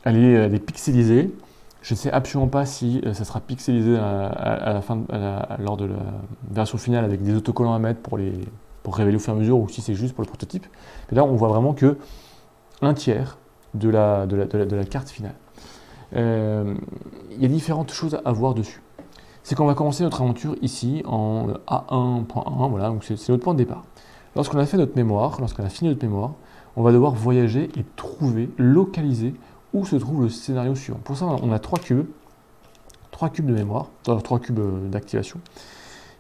elle est pixelisée. Je ne sais absolument pas si ça sera pixelisé à la fin, lors de la version finale avec des autocollants à mettre pour révéler au fur et à mesure, ou si c'est juste pour le prototype. Mais là, on voit vraiment que un tiers de la carte finale. Il y a différentes choses à voir dessus. C'est qu'on va commencer notre aventure ici en A1.1, voilà, donc c'est notre point de départ. Lorsqu'on a fait notre mémoire, lorsqu'on a fini notre mémoire, on va devoir voyager et localiser où se trouve le scénario suivant. Pour ça, on a 3 cubes de mémoire, 3 cubes d'activation,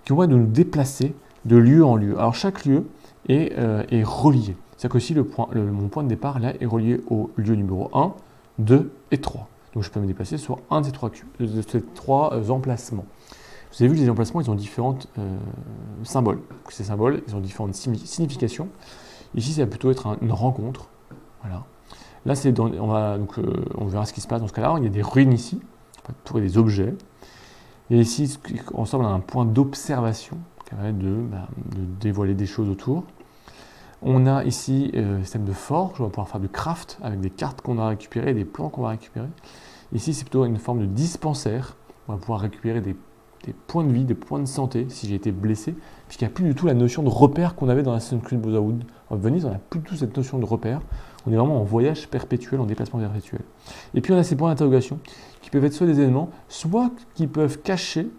qui vont nous déplacer de lieu en lieu. Alors chaque lieu est relié. C'est-à-dire que si mon point de départ là est relié au lieu numéro 1, 2 et 3. Donc je peux me déplacer sur un de ces 3 emplacements. Vous avez vu que les emplacements, ils ont différents symboles. Ces symboles, ils ont différentes significations. Ici, ça va plutôt être une rencontre. Voilà. Là, on verra ce qui se passe dans ce cas-là. Il y a des ruines ici, on peut trouver des objets. Et ici, ensemble, on a un point d'observation qui permet de dévoiler des choses autour. On a ici un système de forge, on va pouvoir faire du craft avec des cartes qu'on a récupérées, des plans qu'on va récupérer. Ici, c'est plutôt une forme de dispensaire. On va pouvoir récupérer des points de vie, des points de santé si j'ai été blessé, puisqu'il n'y a plus du tout la notion de repère qu'on avait dans Assassin's Creed Brotherhood of Venice. On n'a plus du tout cette notion de repère. On est vraiment en voyage perpétuel, en déplacement perpétuel. Et puis on a ces points d'interrogation qui peuvent être soit des éléments, soit qui peuvent cacher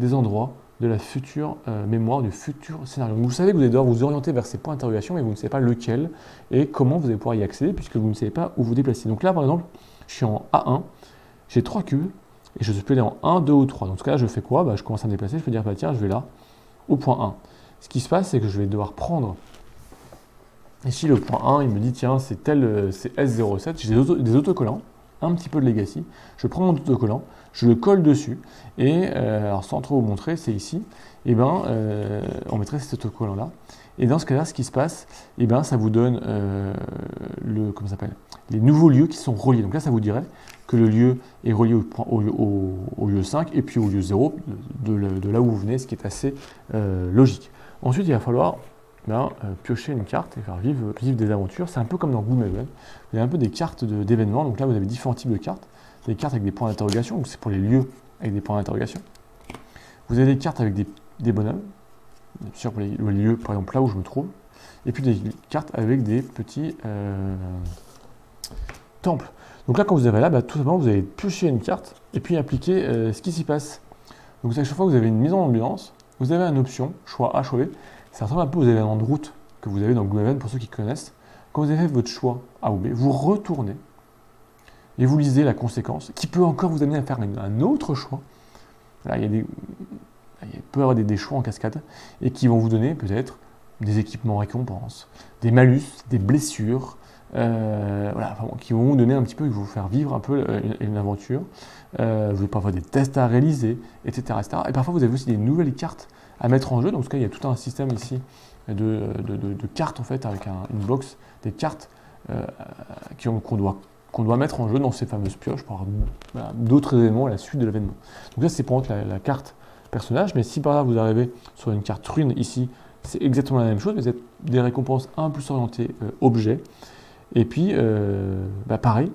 des endroits de la future mémoire, du futur scénario. Donc, vous savez que vous allez devoir vous orienter vers ces points d'interrogation, mais vous ne savez pas lequel et comment vous allez pouvoir y accéder, puisque vous ne savez pas où vous déplacer. Donc là, par exemple, je suis en A1, j'ai 3 cubes, et je peux aller en 1, 2 ou 3. Donc, dans ce cas-là, je fais quoi? Je commence à me déplacer, je peux dire, tiens, je vais là, au point 1. Ce qui se passe, c'est que je vais devoir prendre, ici, le point 1, il me dit, tiens, c'est S07, j'ai des autocollants, un petit peu de legacy, je prends mon autocollant, je le colle dessus, et alors sans trop vous montrer, c'est ici, et on mettrait cet autocollant-là, et dans ce cas-là, ce qui se passe, ça vous donne les nouveaux lieux qui sont reliés. Donc là, ça vous dirait que le lieu est relié au lieu 5, et puis au lieu 0, de là où vous venez, ce qui est assez logique. Ensuite, il va falloir piocher une carte et faire vivre des aventures. C'est un peu comme dans Gloomhaven. Vous avez un peu des cartes d'événements. Donc là, vous avez différents types de cartes. Des cartes avec des points d'interrogation, donc c'est pour les lieux avec des points d'interrogation. Vous avez des cartes avec des bonhommes, bien sûr pour les lieux, par exemple là où je me trouve. Et puis des cartes avec des petits temples. Donc là, quand vous avez là, tout simplement, vous allez piocher une carte et puis appliquer ce qui s'y passe. Donc à chaque fois que vous avez une mise en ambiance, vous avez une option, choix A, choix B. Ça ressemble un peu aux événements de route que vous avez dans Gloomhaven, pour ceux qui connaissent. Quand vous avez fait votre choix A ou B, vous retournez et vous lisez la conséquence, qui peut encore vous amener à faire un autre choix. Là, il peut y avoir des choix en cascade, et qui vont vous donner peut-être des équipements récompenses, des malus, des blessures, qui vont vous donner un petit peu, qui vont vous faire vivre un peu une aventure. Vous avez parfois des tests à réaliser, etc., etc. Et parfois, vous avez aussi des nouvelles cartes à mettre en jeu. Donc, il y a tout un système ici de cartes, en fait, avec une box, des cartes qu'on doit mettre en jeu dans ces fameuses pioches pour avoir d'autres événements à la suite de l'événement. Donc là, c'est pour la carte personnage, mais si par là vous arrivez sur une carte rune ici, c'est exactement la même chose, mais vous avez des récompenses un peu plus orientées objet. Et puis, pareil,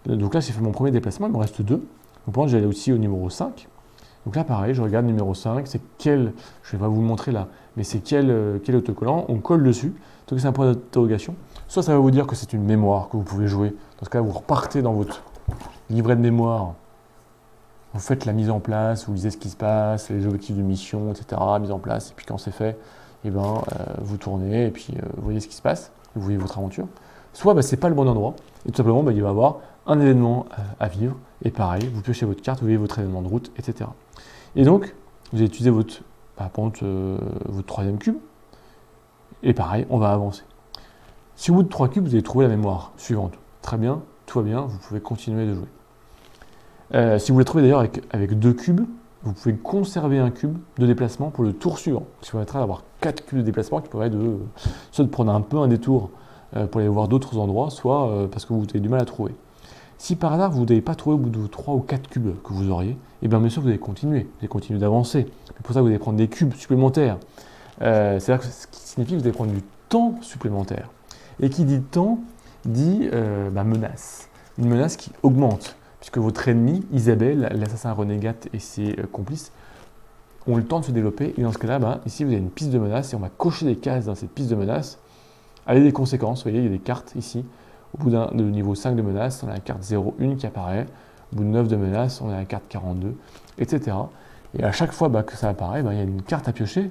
donc là j'ai fait mon premier déplacement, il me reste 2. Donc par contre, j'allais aussi au numéro 5. Donc là pareil, je regarde numéro 5, c'est quel, je ne vais pas vous le montrer là, mais c'est quel autocollant, on colle dessus, donc c'est un point d'interrogation. Soit ça va vous dire que c'est une mémoire que vous pouvez jouer, dans ce cas vous repartez dans votre livret de mémoire, vous faites la mise en place, vous lisez ce qui se passe, les objectifs de mission, etc., mise en place, et puis quand c'est fait, vous tournez, et puis vous voyez ce qui se passe, vous voyez votre aventure. Soit c'est pas le bon endroit, et tout simplement il va y avoir un événement à vivre, et pareil, vous piochez votre carte, vous voyez votre événement de route, etc. Et donc, vous allez utiliser votre troisième cube, et pareil, on va avancer. Si au bout de 3 cubes, vous avez trouvé la mémoire suivante, très bien, tout va bien, vous pouvez continuer de jouer. Si vous la trouvez d'ailleurs avec 2 cubes, vous pouvez conserver un cube de déplacement pour le tour suivant. Ce qui permettra d'avoir 4 cubes de déplacement qui pourraient soit de prendre un peu un détour pour aller voir d'autres endroits, soit parce que vous avez du mal à trouver. Si par hasard vous n'avez pas trouvé au bout de 3 ou 4 cubes que vous auriez, et bien sûr vous allez continuer d'avancer. C'est pour ça que vous allez prendre des cubes supplémentaires. C'est-à-dire que ce qui signifie que vous allez prendre du temps supplémentaire. Et qui dit temps, dit menace. Une menace qui augmente, puisque votre ennemi, Isabelle, l'assassin renégate et ses complices, ont le temps de se développer. Et dans ce cas-là, ici vous avez une piste de menace, et on va cocher des cases dans cette piste de menace avec des conséquences. Vous voyez, il y a des cartes ici. Au bout de niveau 5 de menace, on a la carte 0,1 qui apparaît. Au bout de 9 de menace, on a la carte 42, etc. Et à chaque fois que ça apparaît, il y a une carte à piocher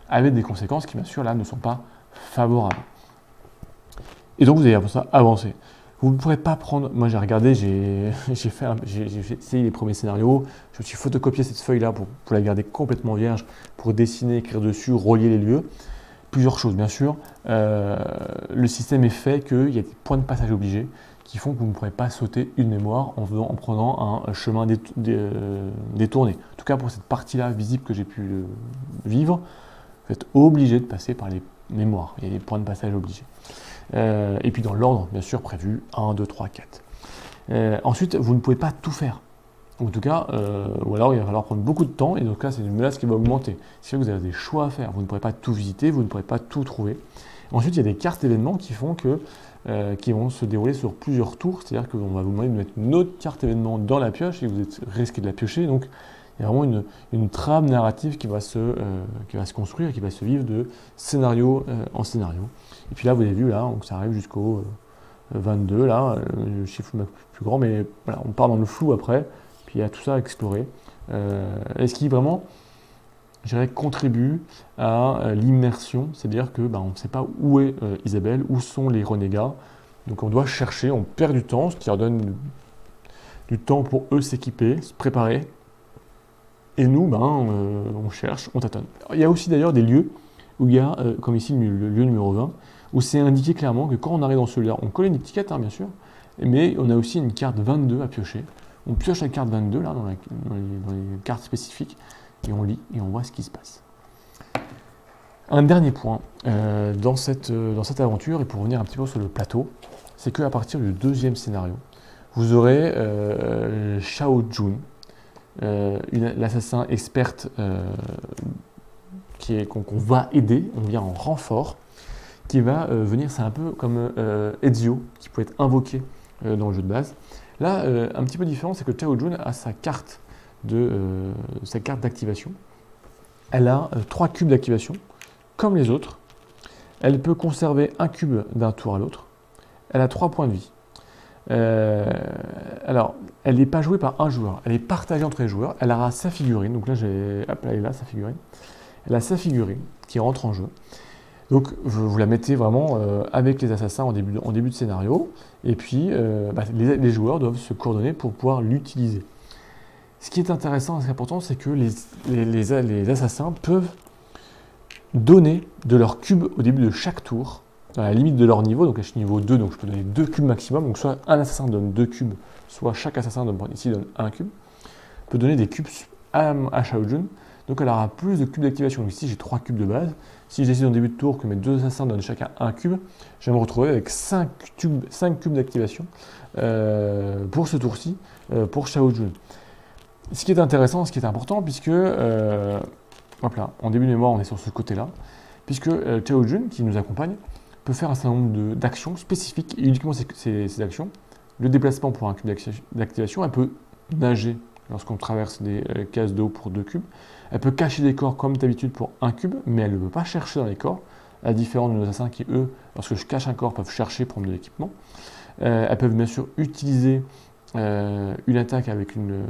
avec des conséquences qui, bien sûr, là, ne sont pas favorables. Et donc, vous allez pour ça avancer. Vous ne pourrez pas prendre... Moi, j'ai regardé, j'ai essayé les premiers scénarios. Je me suis photocopié cette feuille-là pour la garder complètement vierge, pour dessiner, écrire dessus, relier les lieux. Plusieurs choses, bien sûr. Le système est fait qu'il y a des points de passage obligés qui font que vous ne pourrez pas sauter une mémoire en prenant un chemin détourné. En tout cas, pour cette partie-là visible que j'ai pu vivre, vous êtes obligé de passer par les mémoires. Il y a des points de passage obligés. Et puis dans l'ordre, bien sûr, prévu 1, 2, 3, 4. Ensuite, vous ne pouvez pas tout faire. En tout cas, ou alors il va falloir prendre beaucoup de temps, et donc là, c'est une menace qui va augmenter. C'est que vous avez des choix à faire. Vous ne pourrez pas tout visiter, vous ne pourrez pas tout trouver. Ensuite, il y a des cartes événements qui font qui vont se dérouler sur plusieurs tours, c'est-à-dire qu'on va vous demander de mettre une autre carte événement dans la pioche, et vous risquez de la piocher. Donc, il y a vraiment une trame narrative qui va se construire, qui va se vivre de scénario en scénario. Et puis là, vous avez vu, là, donc ça arrive jusqu'au 22, là, le chiffre plus grand, mais voilà, on part dans le flou après. Il y a tout ça à explorer. Et ce qui vraiment je dirais, contribue à l'immersion, c'est-à-dire que on ne sait pas où est Isabelle, où sont les renégats, donc on doit chercher, on perd du temps, ce qui leur donne du temps pour eux s'équiper, se préparer, et nous, on cherche, on tâtonne. Il y a aussi d'ailleurs des lieux où il y a, comme ici le lieu numéro 20, où c'est indiqué clairement que quand on arrive dans ce lieu-là, on colle une étiquette, bien sûr, mais on a aussi une carte 22 à piocher. On pioche la carte 22 là, dans les cartes spécifiques, et on lit et on voit ce qui se passe. Un dernier point dans cette aventure, et pour revenir un petit peu sur le plateau, c'est qu'à partir du deuxième scénario, vous aurez Shao Jun, l'assassin experte qu'on va aider, on vient en renfort, qui va venir, c'est un peu comme Ezio, qui peut être invoqué dans le jeu de base. Là, un petit peu différent, c'est que Shao Jun a sa carte d'activation. Elle a 3 cubes d'activation, comme les autres. Elle peut conserver un cube d'un tour à l'autre. Elle a 3 points de vie. Alors, elle n'est pas jouée par un joueur, elle est partagée entre les joueurs. Elle aura sa figurine, donc là, elle est là, sa figurine. Elle a sa figurine qui rentre en jeu. Donc, vous la mettez vraiment avec les assassins en début de scénario, et puis les joueurs doivent se coordonner pour pouvoir l'utiliser. Ce qui est intéressant et important, c'est que les assassins peuvent donner de leur cube au début de chaque tour, dans la limite de leur niveau, donc je suis niveau 2, donc je peux donner 2 cubes maximum, donc soit un assassin donne 2 cubes, soit chaque assassin donne 1 cube, peut donner des cubes à Shao Jun, donc elle aura plus de cubes d'activation. Donc ici j'ai 3 cubes de base, si je décide en début de tour que mes 2 assassins donnent chacun 1 cube, je vais me retrouver avec 5 cubes d'activation pour ce tour-ci, pour Shao Jun. Ce qui est intéressant, ce qui est important, puisque, hop là, en début de mémoire on est sur ce côté-là, puisque Shao Jun, qui nous accompagne, peut faire un certain nombre d'actions spécifiques, et uniquement ces actions. Le déplacement pour un cube d'activation, elle peut nager lorsqu'on traverse des cases d'eau pour 2 cubes. Elle peut cacher des corps comme d'habitude pour 1 cube, mais elle ne peut pas chercher dans les corps, à la différence de nos assassins qui, eux, lorsque je cache un corps, peuvent chercher, prendre de l'équipement. Elles peuvent bien sûr utiliser une attaque avec une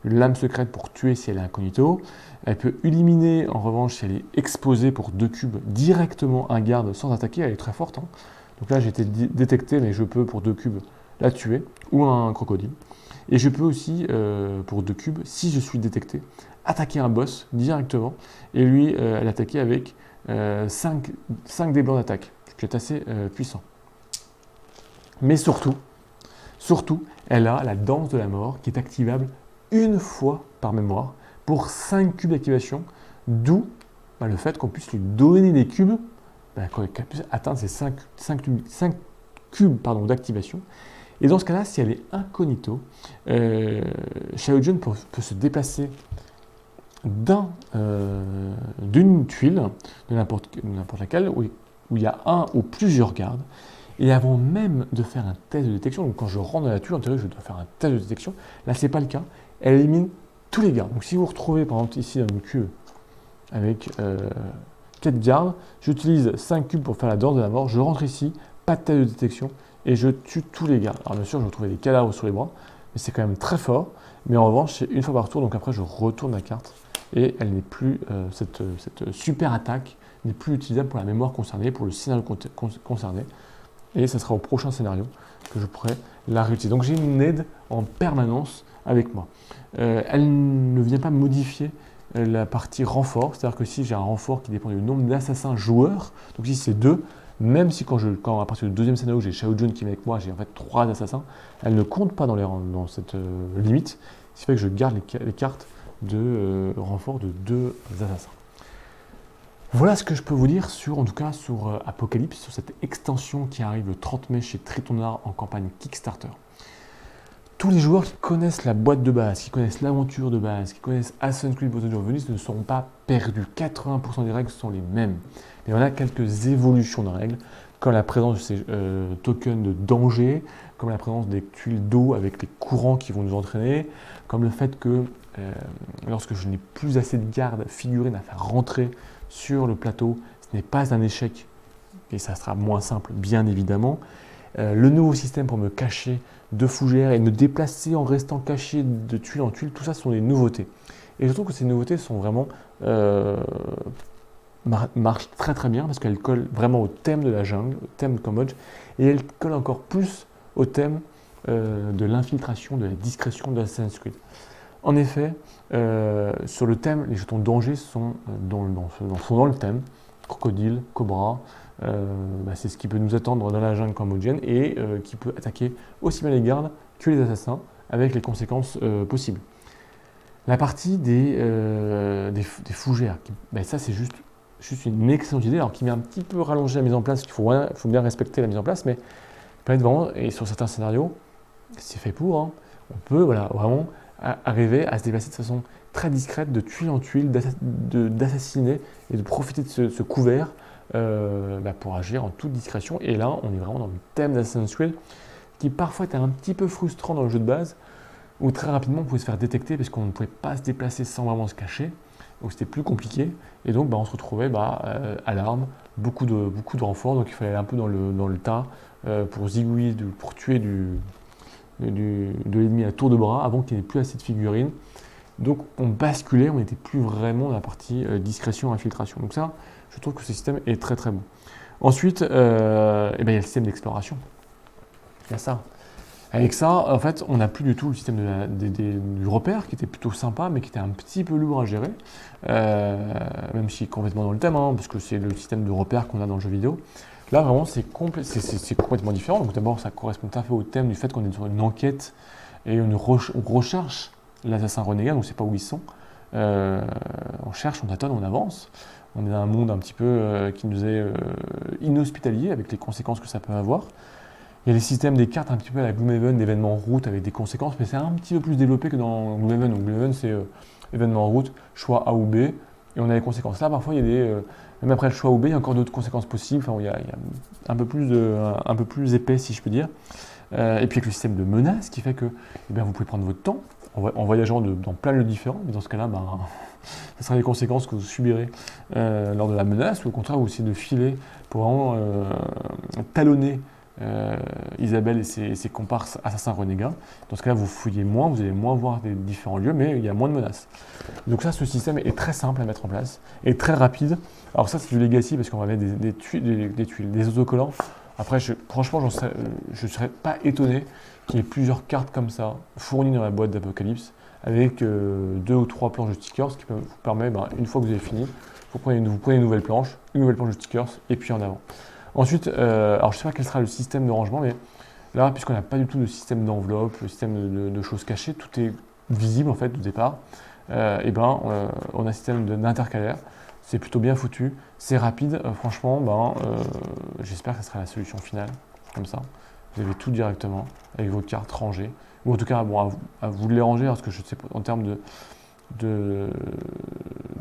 lame secrète pour tuer si elle est incognito. Elle peut éliminer, en revanche, si elle est exposée pour 2 cubes, directement un garde sans attaquer. Elle est très forte. Donc là, j'ai été détecté, mais je peux, pour 2 cubes, la tuer, ou un crocodile. Et je peux aussi, pour 2 cubes, si je suis détecté, attaquer un boss directement, et lui l'attaquer avec 5 dés blancs d'attaque, ce qui est assez puissant. Mais surtout, elle a la danse de la mort qui est activable une fois par mémoire pour 5 cubes d'activation, d'où le fait qu'on puisse lui donner des cubes, qu'elle puisse atteindre ces 5 cubes d'activation. Et dans ce cas-là, si elle est incognito, Shao Jun peut se déplacer d'une tuile, de n'importe laquelle, où il y a un ou plusieurs gardes. Et avant même de faire un test de détection, donc quand je rentre dans la tuile, en théorie, je dois faire un test de détection. Là, ce n'est pas le cas. Elle élimine tous les gardes. Donc, si vous vous retrouvez, par exemple, ici dans une cube avec 4 gardes, j'utilise 5 cubes pour faire la danse de la mort. Je rentre ici, pas de test de détection, et je tue tous les gardes. Alors, bien sûr, je vais retrouver des cadavres sur les bras, mais c'est quand même très fort. Mais en revanche, c'est une fois par tour, donc après, je retourne la carte, et elle n'est plus, cette super attaque n'est plus utilisable pour la mémoire concernée, pour le scénario concerné. Et ce sera au prochain scénario que je pourrai la réutiliser. Donc j'ai une aide en permanence avec moi. Elle ne vient pas modifier la partie renfort, c'est-à-dire que si j'ai un renfort qui dépend du nombre d'assassins joueurs, donc ici c'est 2, même si quand à partir du deuxième scénario j'ai Shao Jun qui est avec moi, j'ai en fait 3 assassins, elle ne compte pas dans cette limite, ce qui fait que je garde les cartes de renfort de 2 assassins. Voilà ce que je peux vous dire en tout cas sur Apocalypse, sur cette extension qui arrive le 30 mai chez Tritonard en campagne Kickstarter. Tous les joueurs qui connaissent la boîte de base, qui connaissent l'aventure de base, qui connaissent Assassin's Creed Brotherhood of Venice ne seront pas perdus. 80% des règles sont les mêmes. Mais on a quelques évolutions de règles, comme la présence de ces tokens de danger, comme la présence des tuiles d'eau avec les courants qui vont nous entraîner, comme le fait que lorsque je n'ai plus assez de gardes figurines à faire rentrer sur le plateau, ce n'est pas un échec et ça sera moins simple bien évidemment. Le nouveau système pour me cacher de fougères et me déplacer en restant caché de tuile en tuile, tout ça sont des nouveautés. Et je trouve que ces nouveautés sont vraiment marchent très très bien parce qu'elles collent vraiment au thème de la jungle, au thème de Cambodge, et elles collent encore plus au thème de l'infiltration, de la discrétion de Assassin's Creed. En effet, sur le thème, les jetons de danger sont dans le thème. Crocodile, cobra, c'est ce qui peut nous attendre dans la jungle cambodgienne et qui peut attaquer aussi bien les gardes que les assassins avec les conséquences possibles. La partie des fougères, ça c'est juste une excellente idée, alors qui met un petit peu rallongé la mise en place, il faut bien respecter la mise en place, mais permet vraiment, et sur certains scénarios, c'est fait pour, hein, on peut vraiment arriver à se déplacer de façon très discrète, de tuile en tuile, d'assassiner et de profiter de ce couvert pour agir en toute discrétion. Et là, on est vraiment dans le thème d'Assassin's Creed, qui parfois était un petit peu frustrant dans le jeu de base, où très rapidement on pouvait se faire détecter parce qu'on ne pouvait pas se déplacer sans vraiment se cacher. Donc c'était plus compliqué. Et donc on se retrouvait à l'arme, beaucoup de renforts, donc il fallait aller un peu dans le tas pour zigouiller, pour tuer de l'ennemi à tour de bras avant qu'il n'y ait plus assez de figurines. Donc on basculait, on n'était plus vraiment dans la partie discrétion, infiltration. Donc ça, je trouve que ce système est très très bon. Ensuite, il y a le système d'exploration. Il y a ça. Avec ça, en fait, on n'a plus du tout le système du repère, qui était plutôt sympa, mais qui était un petit peu lourd à gérer, même si complètement dans le thème, hein, parce que c'est le système de repère qu'on a dans le jeu vidéo. Là, vraiment, c'est complètement différent. Donc d'abord, ça correspond tout à fait au thème du fait qu'on est sur une enquête et on recherche l'assassin renégat, donc on ne sait pas où ils sont. On cherche, on tâtonne, on avance. On est dans un monde un petit peu qui nous est inhospitalier, avec les conséquences que ça peut avoir. Il y a les systèmes des cartes un petit peu à la Gloomhaven, d'événements en route avec des conséquences, mais c'est un petit peu plus développé que dans Gloomhaven. Donc Gloomhaven, c'est événement en route, choix A ou B, et on a les conséquences. Là, parfois, il y a même après le choix A ou B, il y a encore d'autres conséquences possibles. Enfin, il y a un peu plus épais, si je peux dire. Et puis avec le système de menace, qui fait que vous pouvez prendre votre temps en voyageant dans plein de lieux différents, mais dans ce cas-là, ce sera les conséquences que vous subirez lors de la menace, ou au contraire, vous essayez de filer pour vraiment talonner Isabelle et ses comparses assassins renégats. Dans ce cas-là, vous fouillez moins, vous allez moins voir des différents lieux, mais il y a moins de menaces. Donc ça, ce système est très simple à mettre en place et très rapide. Alors ça, c'est du legacy parce qu'on va mettre des tuiles, des autocollants. Après, franchement, je ne serais pas étonné qu'il y ait plusieurs cartes comme ça fournies dans la boîte d'Apocalypse avec 2 ou 3 planches de stickers, ce qui vous permet, une fois que vous avez fini, vous prenez une nouvelle planche de stickers et puis en avant. Ensuite, alors je ne sais pas quel sera le système de rangement, mais là, puisqu'on n'a pas du tout de système d'enveloppe, le système de choses cachées, tout est visible en fait au départ. On a un système d'intercalaire, c'est plutôt bien foutu, c'est rapide. Franchement, j'espère que ce sera la solution finale, comme ça. Vous avez tout directement avec vos cartes rangées, ou en tout cas, à vous de les ranger, parce que je sais en termes de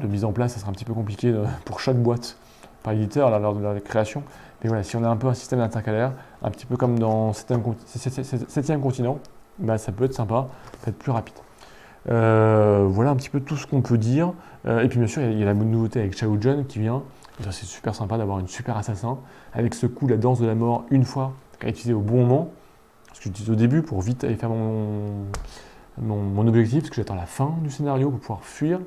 mise en place, ça sera un petit peu compliqué pour chaque boîte par éditeur lors de la création. Mais voilà, si on a un peu un système d'intercalaire, un petit peu comme dans 7e continent, ça peut être sympa, peut être plus rapide. Voilà un petit peu tout ce qu'on peut dire. Et puis bien sûr, il y a la nouveauté avec Xiao Jun qui vient. C'est super sympa d'avoir une super assassin. Avec ce coup, la danse de la mort, une fois, à utiliser au bon moment. Ce que je disais au début, pour vite aller faire mon objectif, parce que j'attends la fin du scénario pour pouvoir fuir.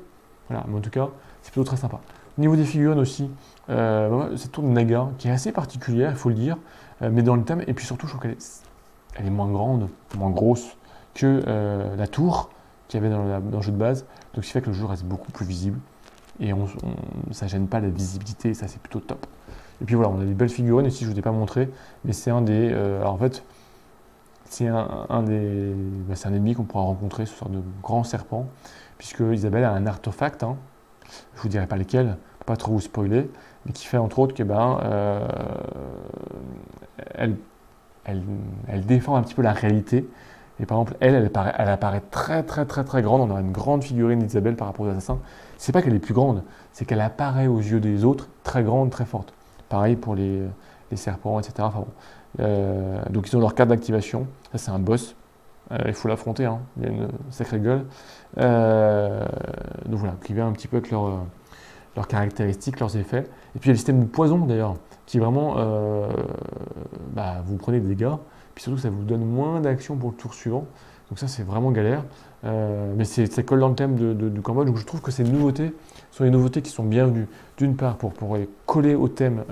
Voilà, mais en tout cas, c'est plutôt très sympa. Au niveau des figurines aussi, cette tour de Naga qui est assez particulière, il faut le dire, mais dans le thème, et puis surtout je trouve qu'elle est moins grande, moins grosse que la tour qu'il y avait dans le jeu de base, donc ce qui fait que le jeu reste beaucoup plus visible, et ça ne gêne pas la visibilité, et ça c'est plutôt top. Et puis voilà, on a des belles figurines, ici je ne vous ai pas montré, mais c'est un des... alors en fait, c'est c'est un ennemi qu'on pourra rencontrer, ce sorte de grand serpent, puisque Isabelle a un artefact, hein, je ne vous dirai pas lequel, pas trop vous spoiler, mais qui fait entre autres que elle défend un petit peu la réalité. Et par exemple, elle apparaît très très très très grande. On a une grande figurine d'Isabelle par rapport aux assassins. C'est pas qu'elle est plus grande, c'est qu'elle apparaît aux yeux des autres très grande, très forte. Pareil pour les serpents, etc. Enfin bon. Donc ils ont leur carte d'activation. Ça c'est un boss. Il faut l'affronter, hein. Il y a une sacrée gueule. Donc voilà, qui vient un petit peu avec leurs caractéristiques, leurs effets. Et puis il y a le système de poison d'ailleurs, qui vraiment, vous prenez des dégâts, puis surtout ça vous donne moins d'actions pour le tour suivant. Donc ça c'est vraiment galère, mais ça colle dans le thème du Cambodge, donc je trouve que ces nouveautés sont des nouveautés qui sont bienvenues, d'une part pour coller au thème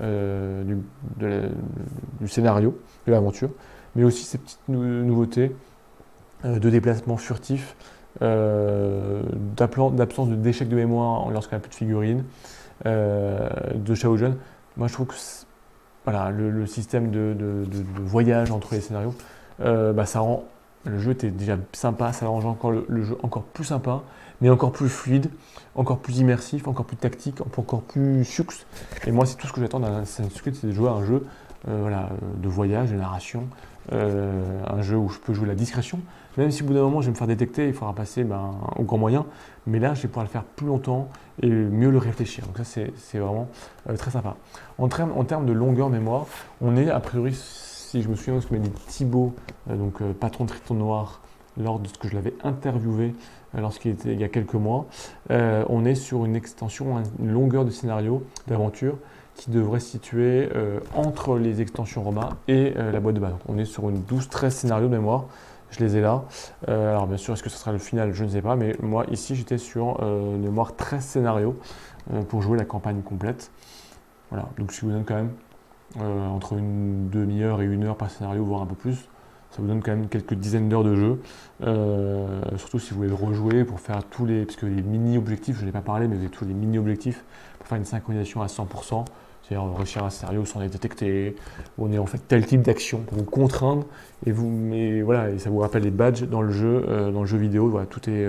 du scénario, de l'aventure, mais aussi ces petites nouveautés de déplacement furtif, d'absence d'échec de mémoire lorsqu'on n'a plus de figurines, de Shaojan. Moi je trouve que voilà, le système de voyage entre les scénarios, ça rend le jeu était déjà sympa, ça rend encore le jeu encore plus sympa, mais encore plus fluide, encore plus immersif, encore plus tactique, encore plus succe. Et moi, c'est tout ce que j'attends d'un Assassin's Creed, c'est de jouer à un jeu de voyage, de narration, un jeu où je peux jouer la discrétion. Même si au bout d'un moment, je vais me faire détecter, il faudra passer au grand moyen. Mais là, je vais pouvoir le faire plus longtemps et mieux le réfléchir. Donc ça, c'est vraiment très sympa. En termes de longueur mémoire, on est a priori, si je me souviens de ce que m'a dit Thibaut, patron de Triton Noir, lors de ce que je l'avais interviewé lorsqu'il était il y a quelques mois, on est sur une extension, une longueur de scénario, d'aventure, qui devrait se situer entre les extensions Roma et la boîte de base. Donc, on est sur une 12-13 scénarios de mémoire. Je les ai là. Alors bien sûr, est-ce que ce sera le final? Je ne sais pas, mais moi ici j'étais sur une mémoire 13 scénarios pour jouer la campagne complète. Voilà, donc je vous donne quand même entre une demi-heure et 1 heure par scénario, voire un peu plus. Ça vous donne quand même quelques dizaines d'heures de jeu, surtout si vous voulez le rejouer pour faire tous les, parce que les mini-objectifs, je n'ai pas parlé, mais vous avez tous les mini-objectifs pour faire une synchronisation à 100%, c'est-à-dire réussir un scénario sans être détecté, on est en fait tel type d'action pour vous contraindre, mais voilà, et ça vous rappelle les badges dans le jeu vidéo, voilà, tout est...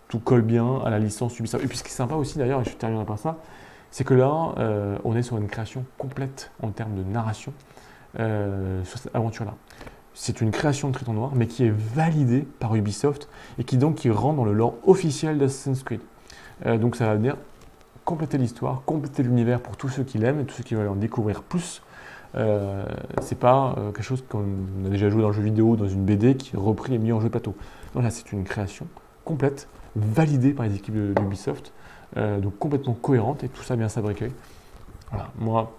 tout colle bien à la licence Ubisoft. Et puis ce qui est sympa aussi d'ailleurs, et je terminerai par ça, c'est que là, on est sur une création complète en termes de narration sur cette aventure-là. C'est une création de Triton Noir, mais qui est validée par Ubisoft et qui rentre dans le lore officiel d'Assassin's Creed. Donc ça va venir compléter l'histoire, compléter l'univers pour tous ceux qui l'aiment et tous ceux qui veulent en découvrir plus. C'est pas quelque chose qu'on a déjà joué dans le jeu vidéo, dans une BD qui est repris et mis en jeu plateau. Non, là, c'est une création complète, validée par les équipes d'Ubisoft, donc complètement cohérente et tout ça bien fabriqué. Voilà, moi,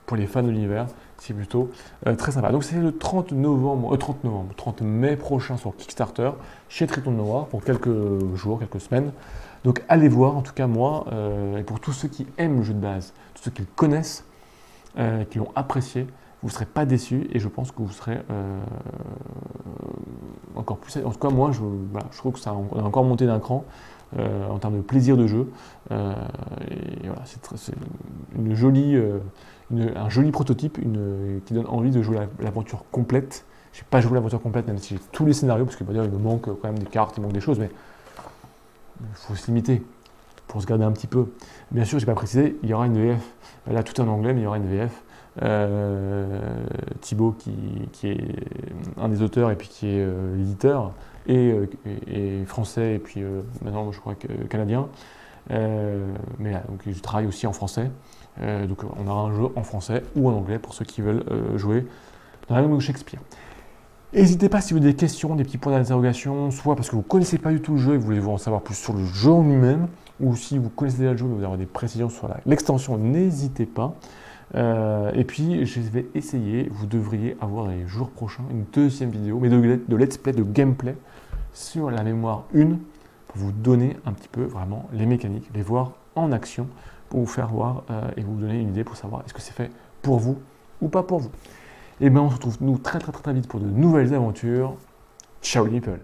pour les fans de l'univers, c'est plutôt très sympa. Donc c'est le 30 mai prochain sur Kickstarter, chez Triton Noir, pour quelques jours, quelques semaines. Donc allez voir, en tout cas moi, et pour tous ceux qui aiment le jeu de base, tous ceux qui le connaissent, qui l'ont apprécié, vous ne serez pas déçus et je pense que vous serez encore plus... En tout cas, moi, je trouve que ça a encore monté d'un cran en termes de plaisir de jeu. Et voilà, c'est une jolie, un joli prototype qui donne envie de jouer l'aventure complète. Je n'ai pas joué l'aventure complète, même si j'ai tous les scénarios, parce que il me manque quand même des cartes, il manque des choses, mais il faut se limiter pour se garder un petit peu. Bien sûr, je n'ai pas précisé, il y aura une VF. Là, tout en anglais, mais il y aura une VF. Thibaut, qui est un des auteurs et puis qui est l'éditeur, et français, et puis maintenant, je crois que canadien. Mais là, donc, je travaille aussi en français. Donc, on aura un jeu en français ou en anglais pour ceux qui veulent jouer dans la langue de Shakespeare. N'hésitez pas si vous avez des questions, des petits points d'interrogation, soit parce que vous ne connaissez pas du tout le jeu et vous voulez en savoir plus sur le jeu en lui-même, ou si vous connaissez déjà le jeu et vous avez des précisions sur l'extension, n'hésitez pas. Et puis, je vais essayer, vous devriez avoir les jours prochains une deuxième vidéo, mais de let's play, de gameplay sur la mémoire 1, pour vous donner un petit peu vraiment les mécaniques, les voir en action, pour vous faire voir et vous donner une idée pour savoir est-ce que c'est fait pour vous ou pas pour vous. Et bien on se retrouve nous très vite pour de nouvelles aventures. Ciao les people!